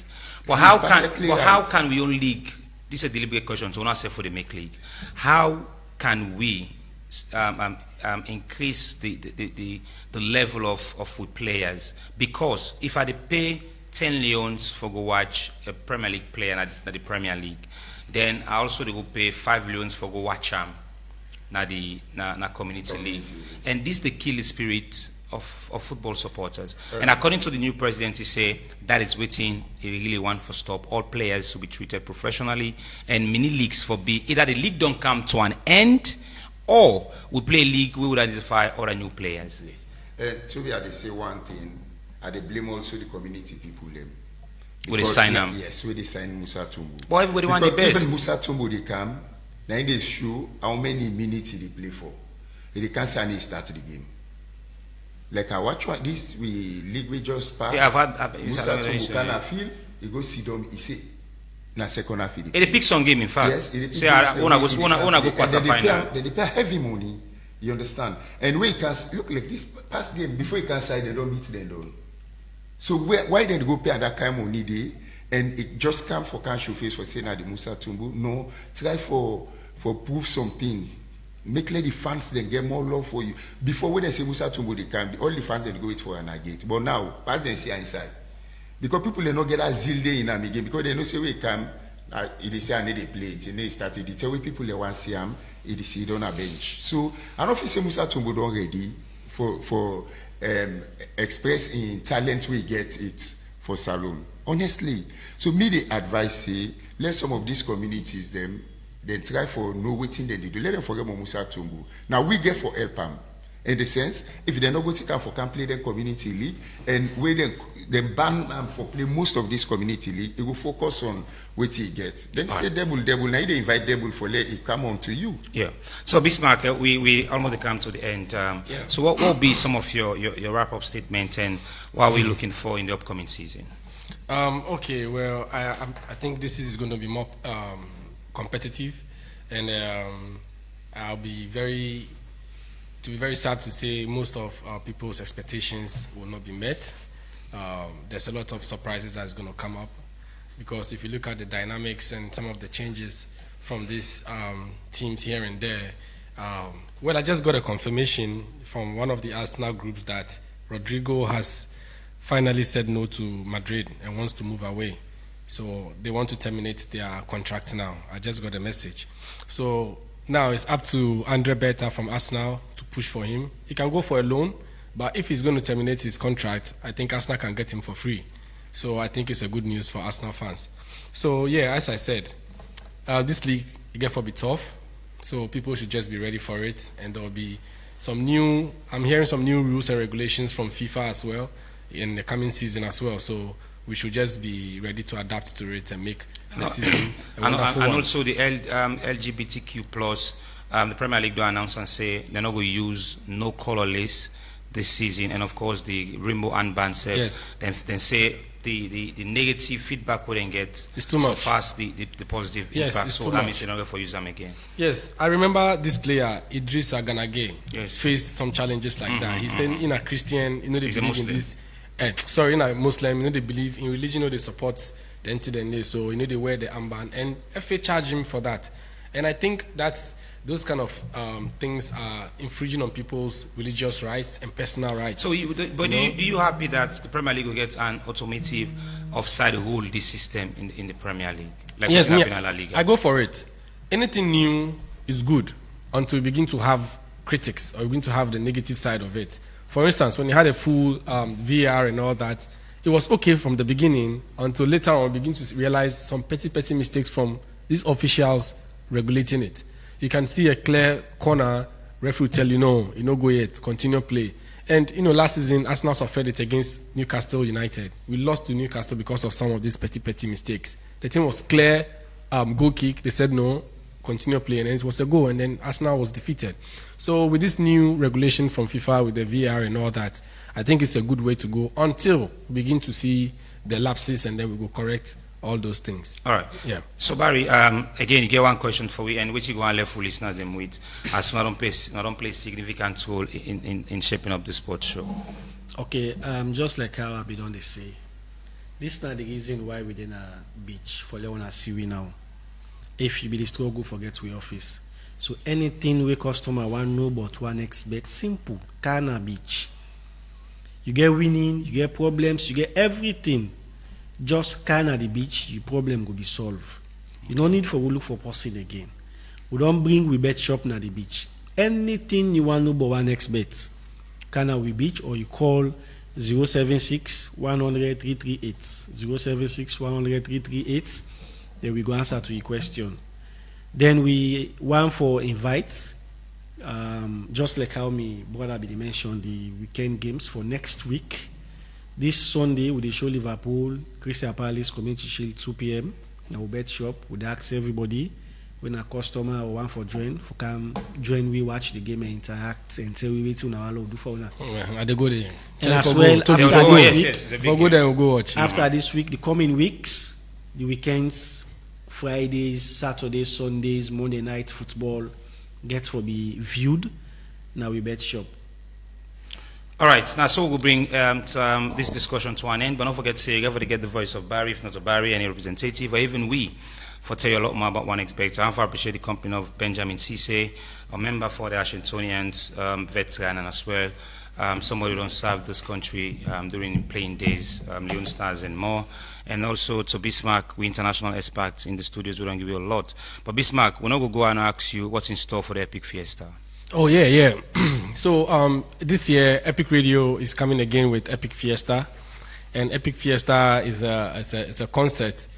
But how can we own league? This is a deliberate question, so not say for the make league. How can we increase the level of foot players? Because if I pay 10 Lions for go watch a Premier League player at the Premier League, then I also will pay 5 Lions for go watch him na community league. And this the kill the spirit of football supporters. And according to the new president, he say that is waiting, he really want for stop all players to be treated professionally and mini leagues for be either the league don't come to an end or we play a league we would identify other new players. To be able to say one thing, I blame also the community people them. Will they sign them? Yes, will they sign Musa Tumbu. But everybody want the best. Even Musa Tumbu they come, now they show how many minutes they play for. If they can't sign, he start the game. Like I watch what this league we just passed. Yeah, I've Musa Tumbu can feel. He go sit down. He say, "Na second half." He pick some game in fact. Yes, say I wanna go quarter final. They pay heavy money. You understand? And we can look like this past game before you can sign, they don't beat them down. So why did they go pay at that kind of money day? And it just come for can show face for saying that the Musa Tumbu. No, try for prove something. Make let the fans then get more love for you. Before when they say Musa Tumbu they come, all the fans they go wait for an gate. But now, pass them see inside. Because people they not get a zeal day in a game because they know say we come, it is say I need a play it and they started. They tell we people they want to see them, it is sit on a bench. So I don't feel say Musa Tumbu don't ready for express in talent we get it for Salone. Honestly. So me the advice say let some of these communities them then try for no waiting they do. Let them forget Musa Tumbu. Now we get for help them. In the sense, if they're not going to come for can play the community league and where then ban them for play most of this community league, it will focus on what he gets. Then say double. Now they invite double for let it come on to you. Yeah. So Bismarck, we almost come to the end. So what will be some of your wrap up statement and what are we looking for in the upcoming season? Okay. Well, I think this is going to be more competitive, and I'll be very. To be very sad to say, most of people's expectations will not be met. There's a lot of surprises that's going to come up, because if you look at the dynamics and some of the changes from these teams here and there, well, I just got a confirmation from one of the Arsenal groups that Rodrigo has finally said no to Madrid and wants to move away. So they want to terminate their contract now. I just got a message. So now it's up to Andre Berta from Arsenal to push for him. He can go for a loan, but if he's going to terminate his contract, I think Arsenal can get him for free. So I think it's a good news for Arsenal fans. So yeah, as I said, this league, it get for be tough. So people should just be ready for it. And there will be some new, I'm hearing some new rules and regulations from FIFA as well in the coming season as well. So we should just be ready to adapt to it and make the season a wonderful one. And also the LGBTQ plus, the Premier League do announce and say they're not going to use no colorless this season, and of course the rainbow armband said. Yes. Then say the negative feedback we then get it's too so much. fast the positive Yes, impact. it's So too that much. means in order for you them again. Yes, I remember this player, Idrissa Ganagay, Yes. faced some challenges like that. He said, in a Christian, they He's a believe in Muslim. this. In a Muslim, they believe in religion, they support the NTDNA, so they wear the armband. And FA charged him for that. And I think those kind of things are infringing on people's religious rights and personal rights. So, do you happy that the Premier League will get an automatic offside rule this system in the Premier League? Like Yes, we have in La Liga? I go for it. Anything new is good until we begin to have critics or we begin to have the negative side of it. For instance, when you had a full VAR and all that, it was okay from the beginning until later on we begin to realize some petty mistakes from these officials regulating it. You can see a clear corner, referee will tell you, no, go yet, continue play. And, last season, Arsenal suffered it against Newcastle United. We lost to Newcastle because of some of these petty mistakes. The team was clear, goal kick, they said no, continue play, and then it was a goal, and then Arsenal was defeated. So with this new regulation from FIFA, with the VAR and all that, I think it's a good way to go until we begin to see the lapses, and then we go correct all those things. All right. Yeah. So Barry, again, you get one question for we, and which you go and left for listeners them with, as not don't play significant role in shaping up the sports show. Okay, just like how I've been on the say, this is not the reason why we didn't beach for Leona Siwi now. If you be the struggle, forget we office. So anything we customer want know but one expect simple. Kana beach. You get winning, you get problems, you get everything. Just scan at the beach, your problem will be solved. You don't need for we look for person again. We don't bring we bet shop na the beach. Anything you want to know but one expert, can we beach or you call 076 100 338 076 100 338. Then we go answer to your question. Then we want for invites. Just like how me brother be mentioned the weekend games for next week. This Sunday, we show Liverpool, Crystal Palace Community Shield 2 p.m. Now we bet shop. We ask everybody when a customer or one for come join. We watch the game and interact and tell we wait till now do for now. I go there. And as well after this week, the coming weeks, the weekends, Fridays, Saturdays, Sundays, Monday night football gets for be viewed. Now we bet shop. All right, now so we'll bring this discussion to an end, but don't forget to say you ever to get the voice of Barry, if not of Barry, any representative, or even we, for tell you a lot more about OneXBet. I appreciate the company of Benjamin Cisse, a member for the Ashingtonians, veteran, and as well somebody who don't serve this country during playing days, Leon Stars and more. And also to Bismarck, we international experts in the studios, we don't give you a lot. But Bismarck, we're not going to go and ask you what's in store for the Epic Fiesta. Oh yeah. So this year, Epic Radio is coming again with Epic Fiesta, and Epic Fiesta is a concert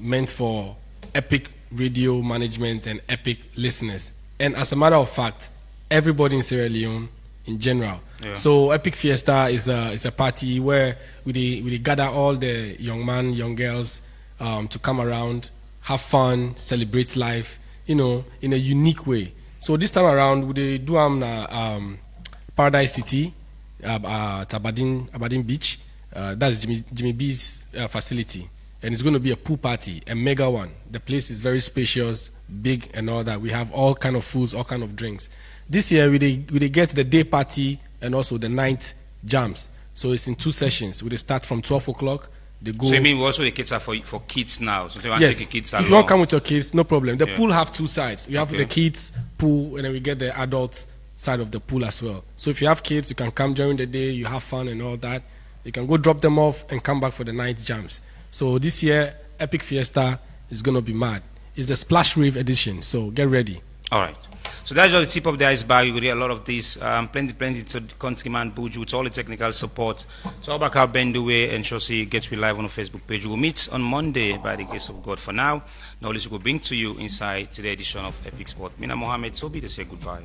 meant for Epic Radio management and Epic listeners. And as a matter of fact, everybody in Sierra Leone in general. Yeah. So Epic Fiesta is a party where we gather all the young men, young girls to come around, have fun, celebrate life, in a unique way. So this time around, we do Paradise City, Aberdeen Beach. That's Jimmy B's facility, and it's going to be a pool party, a mega one. The place is very spacious, big, and all that. We have all kind of foods, all kind of drinks. This year, we get the day party and also the night jams. So it's in 2 sessions. We start from 12 o'clock. So you mean we also the kids are for kids now? So you want yes. to take the kids along? If you want to come with your kids, no problem. The yeah. pool have 2 sides. We have the kids pool, and then we get the adult side of the pool as well. So if you have kids, you can come during the day, you have fun and all that. You can go drop them off and come back for the night jams. So this year, Epic Fiesta is going to be mad. It's the Splash Wave edition, so get ready. All right. So that's just the tip of the iceberg. You will get a lot of this. Plenty to Countryman Buju, to all the technical support. So Abakar Benduwe and Shosi gets me live on the Facebook page. We will meet on Monday by the grace of God. For now, this will bring to you inside today's edition of Epic Sport. Mina Mohammed Tobi, they say goodbye.